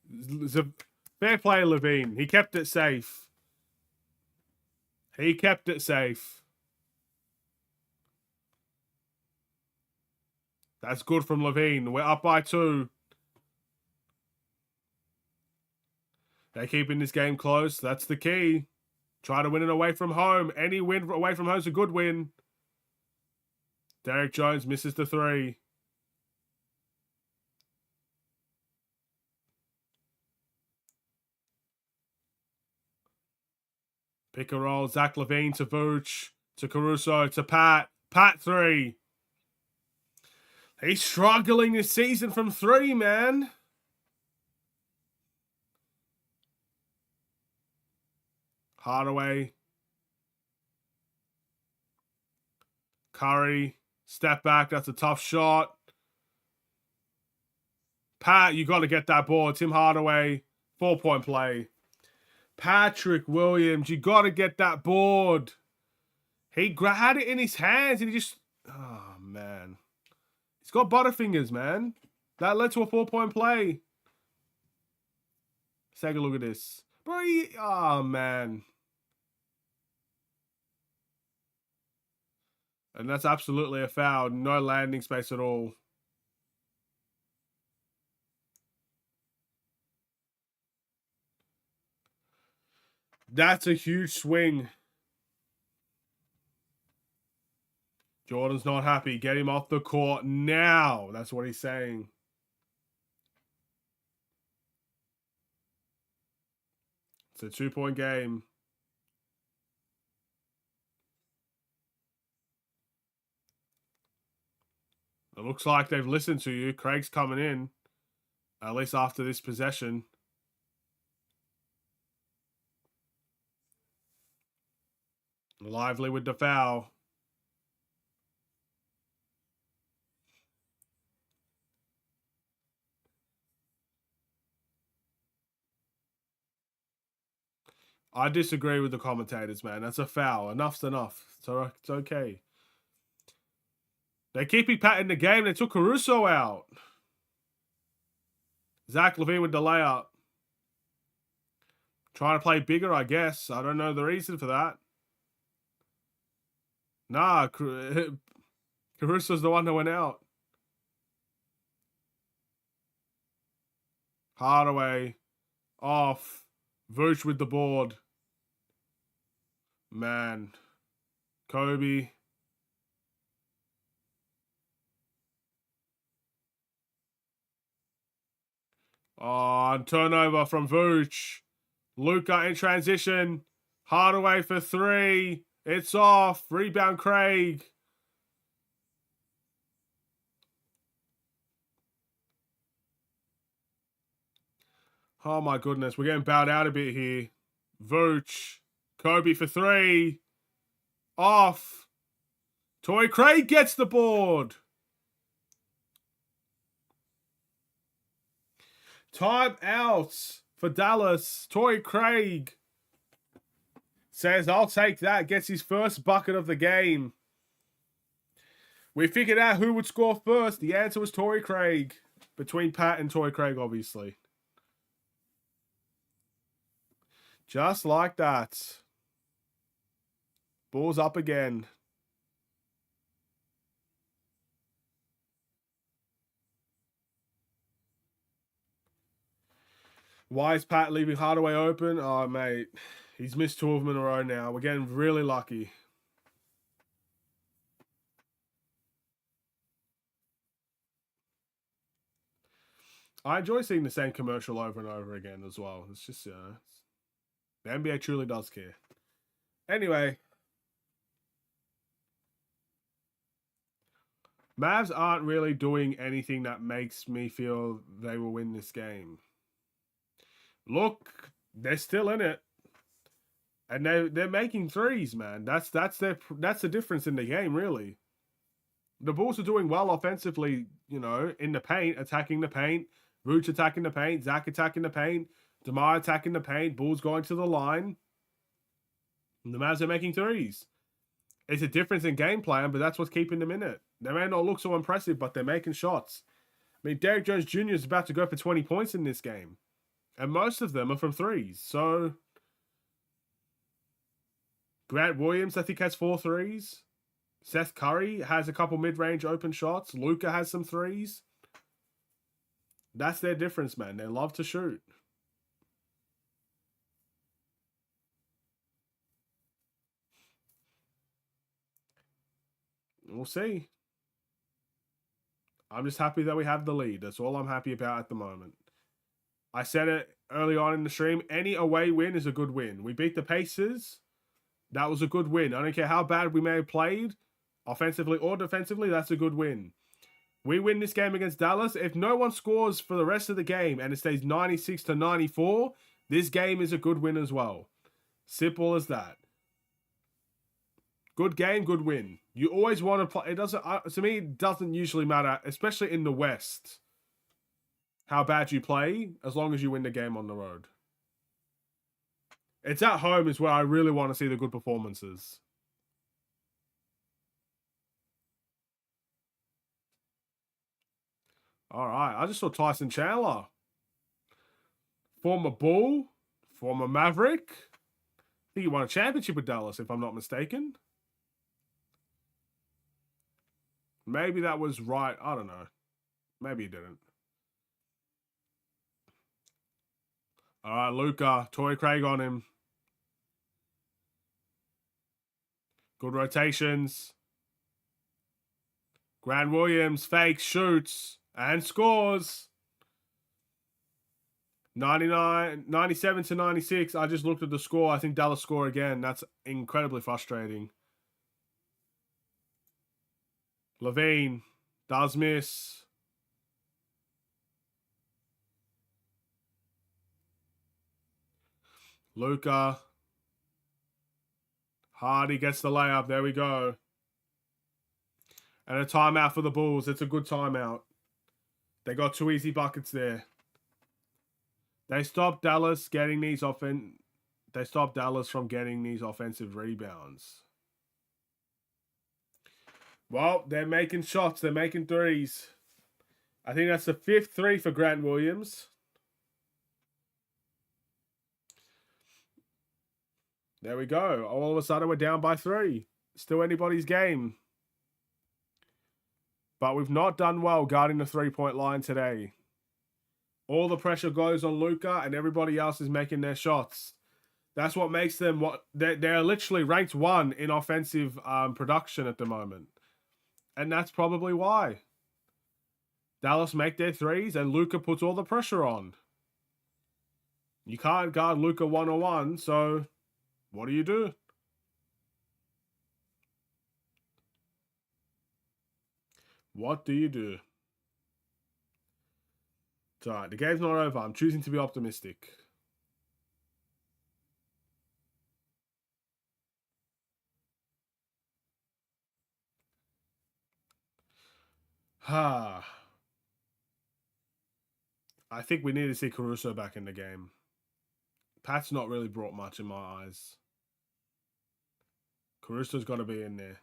Fair play, LaVine. He kept it safe. He kept it safe. That's good from LaVine. We're up by 2. They're keeping this game close. That's the key. Try to win it away from home. Any win away from home is a good win. Derrick Jones misses the 3. Pick and roll. Zach LaVine to Vooch. To Caruso. To Pat. Pat 3. He's struggling this season from 3, man. Hardaway. Curry. Step back. That's a tough shot. Pat, you got to get that ball. Tim Hardaway. 4-point play. Patrick Williams, you got to get that board. He had it in his hands and he just... Oh, man. He's got butterfingers, man. That led to a 4-point play. Let's take a look at this. Bro, oh, man. And that's absolutely a foul. No landing space at all. That's a huge swing. Jordan's not happy. Get him off the court now. That's what he's saying. It's a 2-point game. It looks like they've listened to you. Craig's coming in. At least after this possession. Lively with the foul. I disagree with the commentators, man. That's a foul. Enough's enough. So it's okay. They keep Pat in the game. They took Caruso out. Zach LaVine with the layup. Trying to play bigger, I guess. I don't know the reason for that. Nah, Caruso's the one that went out. Hardaway. Off. Vooch with the board. Man. Kobe. Oh, turnover from Vooch. Luka in transition. Hardaway for 3. It's off. Rebound Craig. Oh my goodness. We're getting bowed out a bit here. Vooch. Kobe for 3. Off. Torrey Craig gets the board. Time out for Dallas. Torrey Craig says, I'll take that. Gets his first bucket of the game. We figured out who would score first. The answer was Torrey Craig. Between Pat and Torrey Craig, obviously. Just like that. Bulls up again. Why is Pat leaving Hardaway open? Oh, mate. He's missed 2 of them in a row now. We're getting really lucky. I enjoy seeing the same commercial over and over again as well. It's just, the NBA truly does care. Anyway. Mavs aren't really doing anything that makes me feel they will win this game. Look, they're still in it. And they're making threes, man. That's the difference in the game, really. The Bulls are doing well offensively, in the paint, attacking the paint. Vooch attacking the paint. Zach attacking the paint. DeMar attacking the paint. Bulls going to the line. And the Mavs are making threes. It's a difference in game plan, but that's what's keeping them in it. They may not look so impressive, but they're making shots. I mean, Derrick Jones Jr. is about to go for 20 points in this game. And most of them are from threes. So, Grant Williams, I think, has 4 threes. Seth Curry has a couple mid-range open shots. Luka has some threes. That's their difference, man. They love to shoot. We'll see. I'm just happy that we have the lead. That's all I'm happy about at the moment. I said it early on in the stream. Any away win is a good win. We beat the Pacers. That was a good win. I don't care how bad we may have played, offensively or defensively, that's a good win. We win this game against Dallas. If no one scores for the rest of the game and it stays 96-94, this game is a good win as well. Simple as that. Good game, good win. You always want to play. It doesn't. To me, it doesn't usually matter, especially in the West, how bad you play, as long as you win the game on the road. It's at home is where I really want to see the good performances. All right. I just saw Tyson Chandler. Former Bull. Former Maverick. I think he won a championship with Dallas, if I'm not mistaken. Maybe that was right. I don't know. Maybe he didn't. All right, Luka. Torrey Craig on him. Good rotations. Grant Williams fakes, shoots, and scores. 97-96. I just looked at the score. I think Dallas score again. That's incredibly frustrating. LaVine does miss. Luka. Hardy gets the layup. There we go. And a timeout for the Bulls. It's a good timeout. They got 2 easy buckets there. They stopped Dallas getting these They stopped Dallas from getting these offensive rebounds. Well, they're making shots. They're making threes. I think that's the 5th 3 for Grant Williams. There we go. All of a sudden, we're down by 3. Still anybody's game. But we've not done well guarding the 3-point line today. All the pressure goes on Luka, and everybody else is making their shots. That's what makes them what they're literally ranked 1 in offensive production at the moment. And that's probably why. Dallas make their threes, and Luka puts all the pressure on. You can't guard Luka 1-on-1, so what do you do? What do you do? It's all right. The game's not over. I'm choosing to be optimistic. I think we need to see Caruso back in the game. Pat's not really brought much in my eyes. Caruso's got to be in there.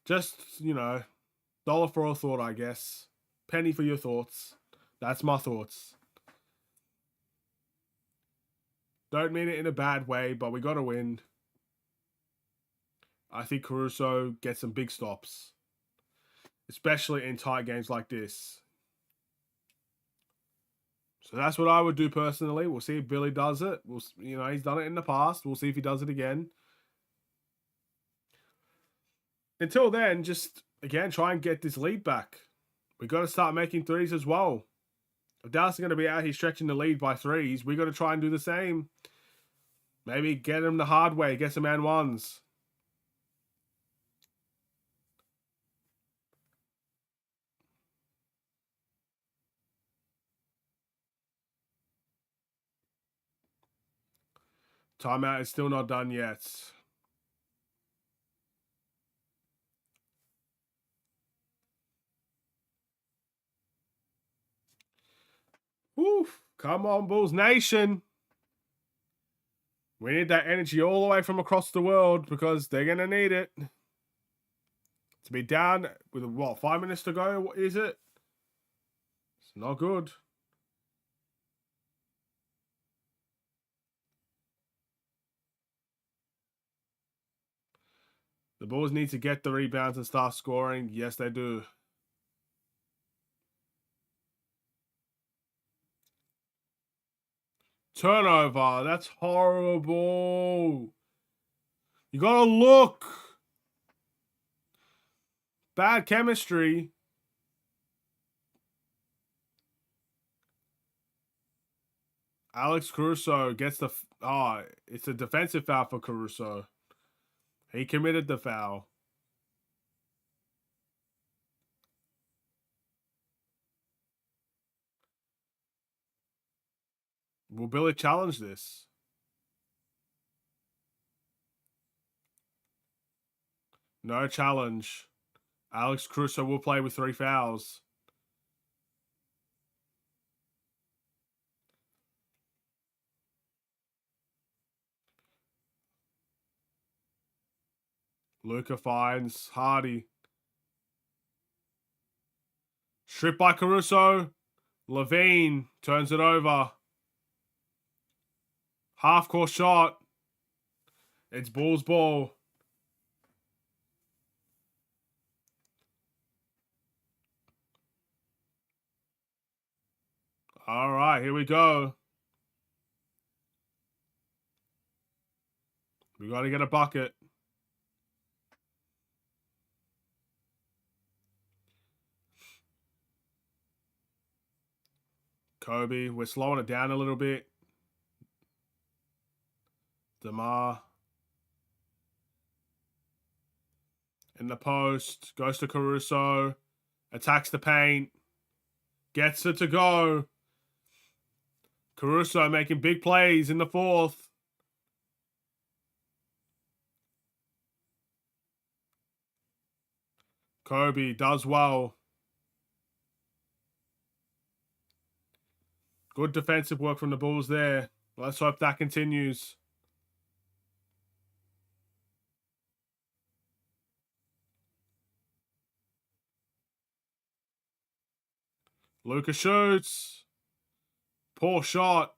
Just, dollar for a thought, I guess. Penny for your thoughts. That's my thoughts. Don't mean it in a bad way, but we got to win. I think Caruso gets some big stops. Especially in tight games like this. So that's what I would do personally. We'll see if Billy does it. He's done it in the past. We'll see if he does it again. Until then, just, again, try and get this lead back. We got to start making threes as well. If Dallas is going to be out here stretching the lead by threes, we got to try and do the same. Maybe get them the hard way. Get some and ones. Timeout is still not done yet. Oof. Come on, Bulls Nation. We need that energy all the way from across the world because they're going to need it. To be down with, 5 minutes to go, what is it? It's not good. The Bulls need to get the rebounds and start scoring. Yes, they do. Turnover. That's horrible. You gotta look. Bad chemistry. Alex Caruso gets the... it's a defensive foul for Caruso. He committed the foul. Will Billy challenge this? No challenge. Alex Caruso will play with 3 fouls. Luka finds Hardy. Stripped by Caruso. Levine turns it over. Half-court shot. It's Bulls ball. All right, here we go. We got to get a bucket. Kobe, we're slowing it down a little bit. DeMar. In the post. Goes to Caruso. Attacks the paint. Gets it to go. Caruso making big plays in the 4th. Kobe does well. Good defensive work from the Bulls there. Let's hope that continues. Luka shoots. Poor shot.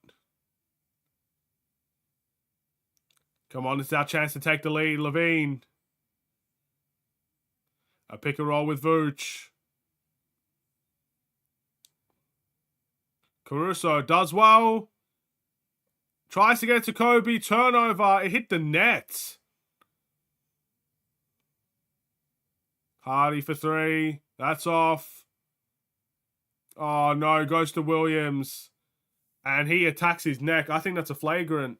Come on, it's our chance to take the lead. Levine. A pick and roll with Vooch. Caruso does well. Tries to get it to Kobe. Turnover. It hit the net. Hardy for three. That's off. Oh, no. Goes to Williams. And he attacks his neck. I think that's a flagrant.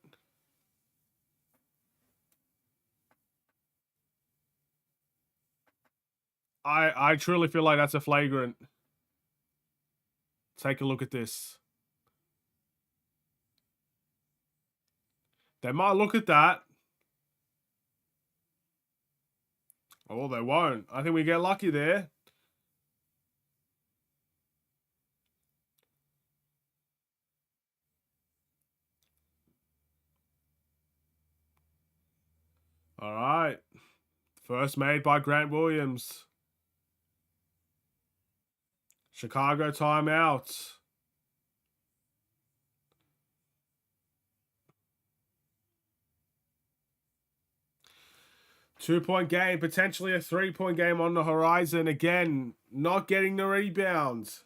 I truly feel like that's a flagrant. Take a look at this. They might look at that. Oh, they won't. I think we get lucky there. All right. First made by Grant Williams. Chicago timeout. Two-point game, potentially a three-point game on the horizon. Again, not getting the rebounds.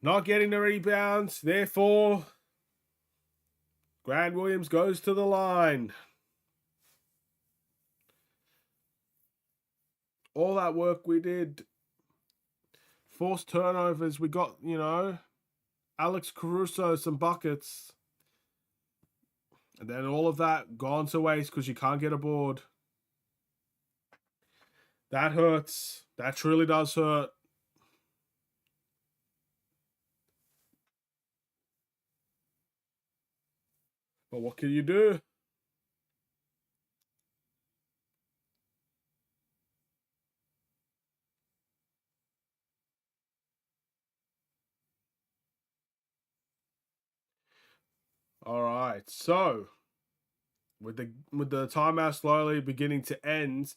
Not getting the rebounds. Therefore, Grant Williams goes to the line. All that work we did. Forced turnovers. We got, you know, Alex Caruso, some buckets. And then all of that gone to waste because you can't get a board. That hurts. That truly does hurt. But what can you do? All right, so with the timeout slowly beginning to end,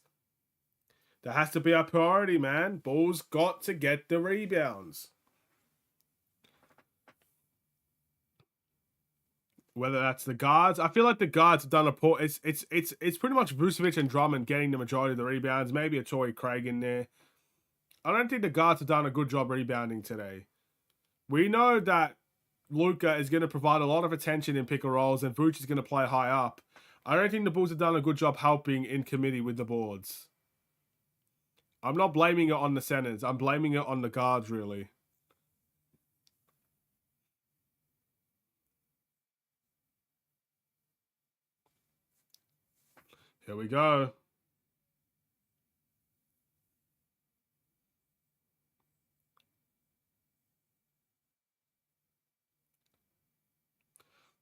that has to be our priority, man. Bulls got to get the rebounds. Whether that's the guards, I feel like the guards have done a poor. It's pretty much Vucevic and Drummond getting the majority of the rebounds. Maybe a Torrey Craig in there. I don't think the guards have done a good job rebounding today. We know that Luka is going to provide a lot of attention in pick and rolls, and Vooch is going to play high up. I don't think the Bulls have done a good job helping in committee with the boards. I'm not blaming it on the centers. I'm blaming it on the guards, really. Here we go.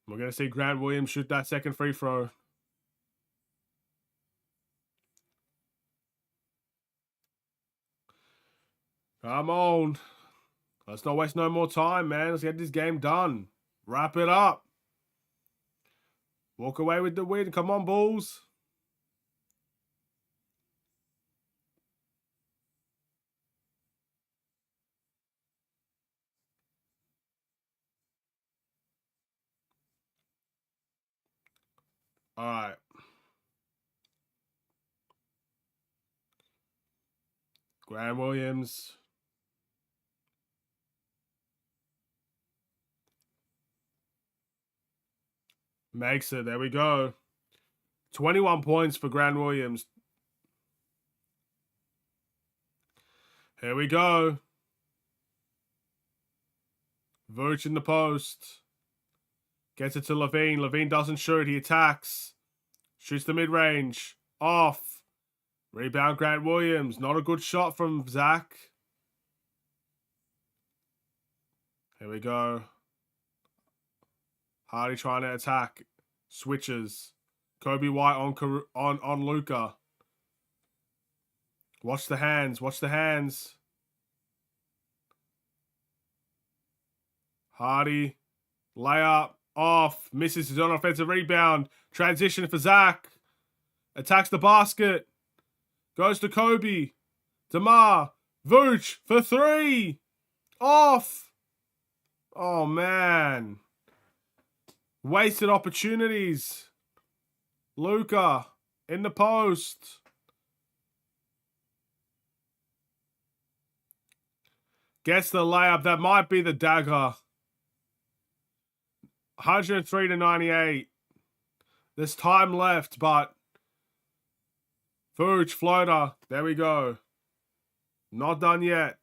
We're going to see Grant Williams shoot that second free throw. Come on. Let's not waste no more time, man. Let's get this game done. Wrap it up. Walk away with the win. Come on, Bulls. All right. Grant Williams. Makes it. There we go. 21 points for Grant Williams. Here we go. Vooch in the post. Gets it to Levine. Levine doesn't shoot. He attacks. Shoots the mid-range. Off. Rebound Grant Williams. Not a good shot from Zach. Here we go. Hardy trying to attack. Switches. Kobe White on Luka. Watch the hands. Watch the hands. Hardy. Layup. Off. Misses his own offensive rebound. Transition for Zach. Attacks the basket. Goes to Kobe. DeMar. Vooch for three. Off. Oh, man. Wasted opportunities. Luka in the post. Gets the layup. That might be the dagger. 103 to 98. There's time left, but Vooch, floater. There we go. Not done yet.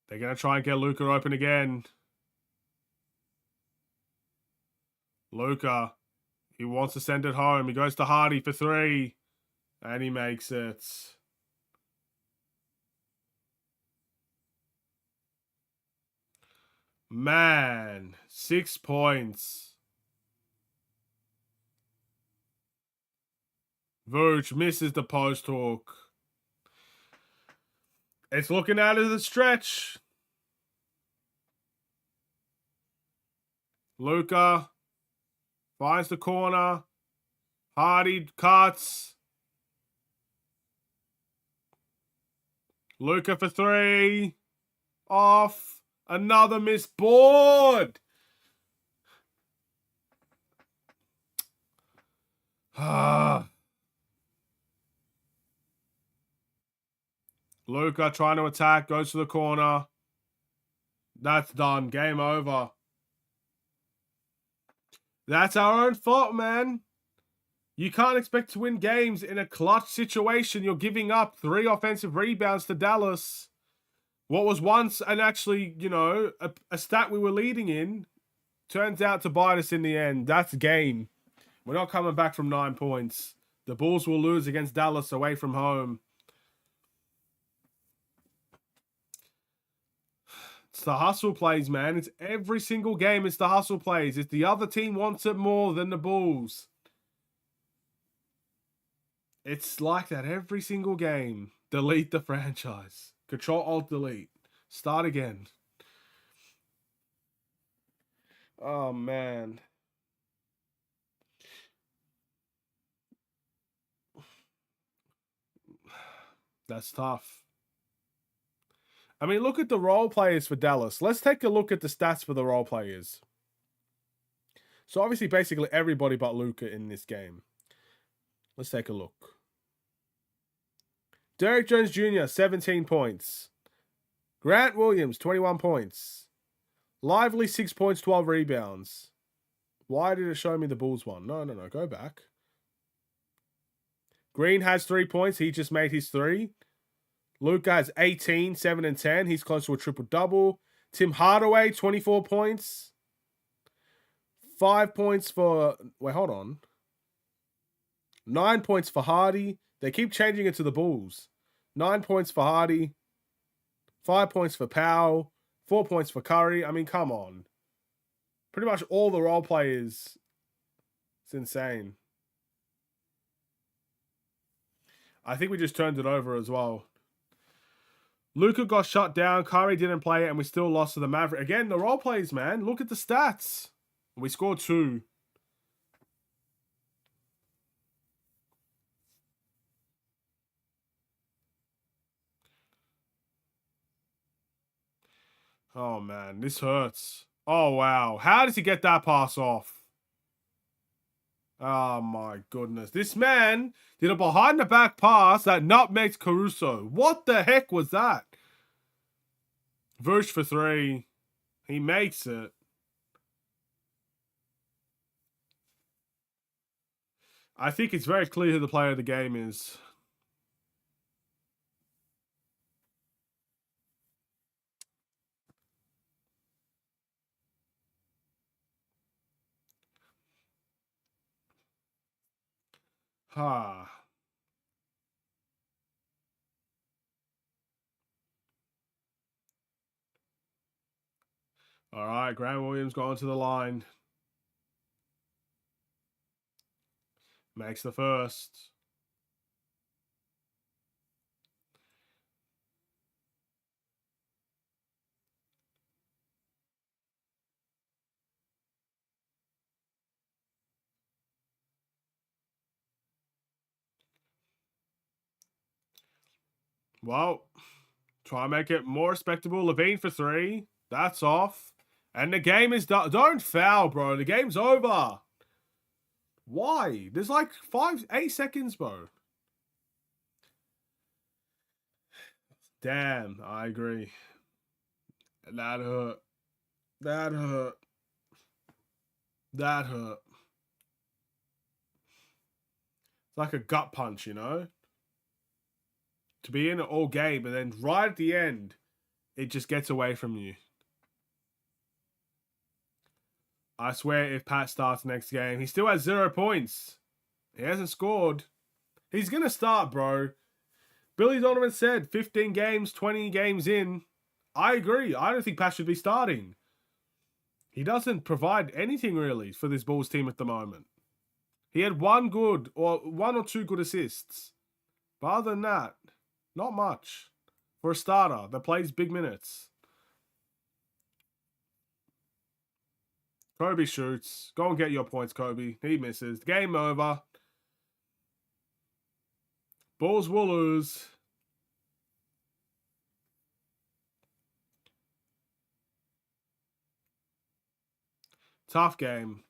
They're going to try and get Luka open again. Luka. He wants to send it home. He goes to Hardy for 3. And he makes it. Man. 6 points. Vooch misses the post hook. It's looking out of the stretch. Luka finds the corner. Hardy cuts. Luka for 3. Off. Another missed board. Luka trying to attack. Goes to the corner. That's done. Game over. That's our own fault, man. You can't expect to win games in a clutch situation. You're giving up 3 offensive rebounds to Dallas. What was once and actually, a stat we were leading in turns out to bite us in the end. That's game. We're not coming back from 9 points. The Bulls will lose against Dallas away from home. It's the hustle plays, man. It's every single game. It's the hustle plays. If the other team wants it more than the Bulls, it's like that every single game. Delete the franchise. Control-Alt-Delete. Start again. Oh, man. That's tough. I mean, look at the role players for Dallas. Let's take a look at the stats for the role players. So, obviously, basically everybody but Luka in this game. Let's take a look. Derrick Jones Jr., 17 points. Grant Williams, 21 points. Lively, 6 points, 12 rebounds. Why did it show me the Bulls one? No. Go back. Green has 3 points. He just made his 3. Luka has 18, 7 and 10. He's close to a triple-double. Tim Hardaway, 24 points. 5 points for... Wait, hold on. 9 points for Hardy. They keep changing it to the Bulls. 9 points for Hardy. 5 points for Powell. 4 points for Curry. I mean, come on. Pretty much all the role players. It's insane. I think we just turned it over as well. Luka got shut down. Curry didn't play it, and we still lost to the Mavericks. Again, the role plays, man. Look at the stats. We scored 2. Oh, man. This hurts. Oh, wow. How does he get that pass off? Oh, my goodness. This man did a behind-the-back pass that nutmegs Caruso. What the heck was that? Vooch for 3. He makes it. I think it's very clear who the player of the game is. All right, Grant Williams going to the line. Makes the first. Well, try and make it more respectable. Levine for 3. That's off. And the game is done. Don't foul, bro. The game's over. Why? There's like 8 seconds, bro. Damn, I agree. That hurt. That hurt. That hurt. It's like a gut punch, you know? To be in it all game, and then right at the end, it just gets away from you. I swear if Pat starts next game, he still has 0 points. He hasn't scored. He's going to start, bro. Billy Donovan said 15 games, 20 games in. I agree. I don't think Pat should be starting. He doesn't provide anything really for this Bulls team at the moment. He had one or two good assists. But other than that, not much. For a starter that plays big minutes. Kobe shoots. Go and get your points, Kobe. He misses. Game over. Bulls will lose. Tough game.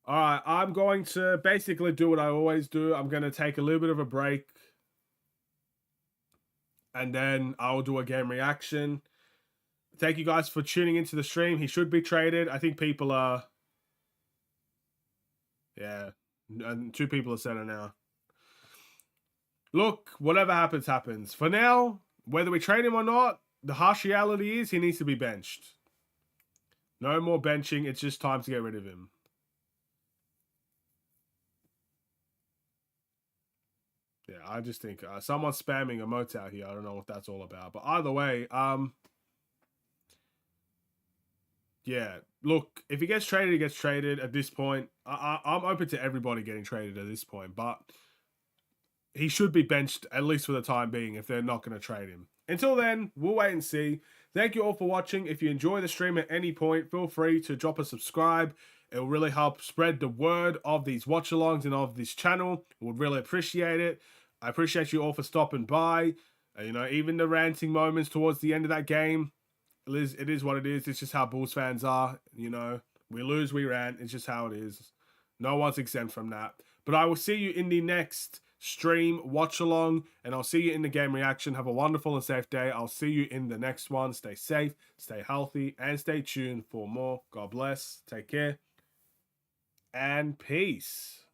All right, I'm going to basically do what I always do. I'm going to take a little bit of a break. And then I'll do a game reaction. Thank you guys for tuning into the stream. He should be traded. I think people are... Yeah, and 2 people are saying it now. Look, whatever happens, happens. For now, whether we trade him or not, the harsh reality is he needs to be benched. No more benching. It's just time to get rid of him. Yeah, I just think someone's spamming emotes out here. I don't know what that's all about. But either way, yeah, look, if he gets traded, he gets traded at this point. I'm open to everybody getting traded at this point. But he should be benched, at least for the time being, if they're not going to trade him. Until then, we'll wait and see. Thank you all for watching. If you enjoy the stream at any point, feel free to drop a subscribe. It will really help spread the word of these watch-alongs and of this channel. Would really appreciate it. I appreciate you all for stopping by. You know, even the ranting moments towards the end of that game, it is what it is. It's just how Bulls fans are. You know, we lose, we rant. It's just how it is. No one's exempt from that. But I will see you in the next stream, watch along, and I'll see you in the game reaction. Have a wonderful and safe day. I'll see you in the next one. Stay safe, stay healthy, and stay tuned for more. God bless. Take care. And peace.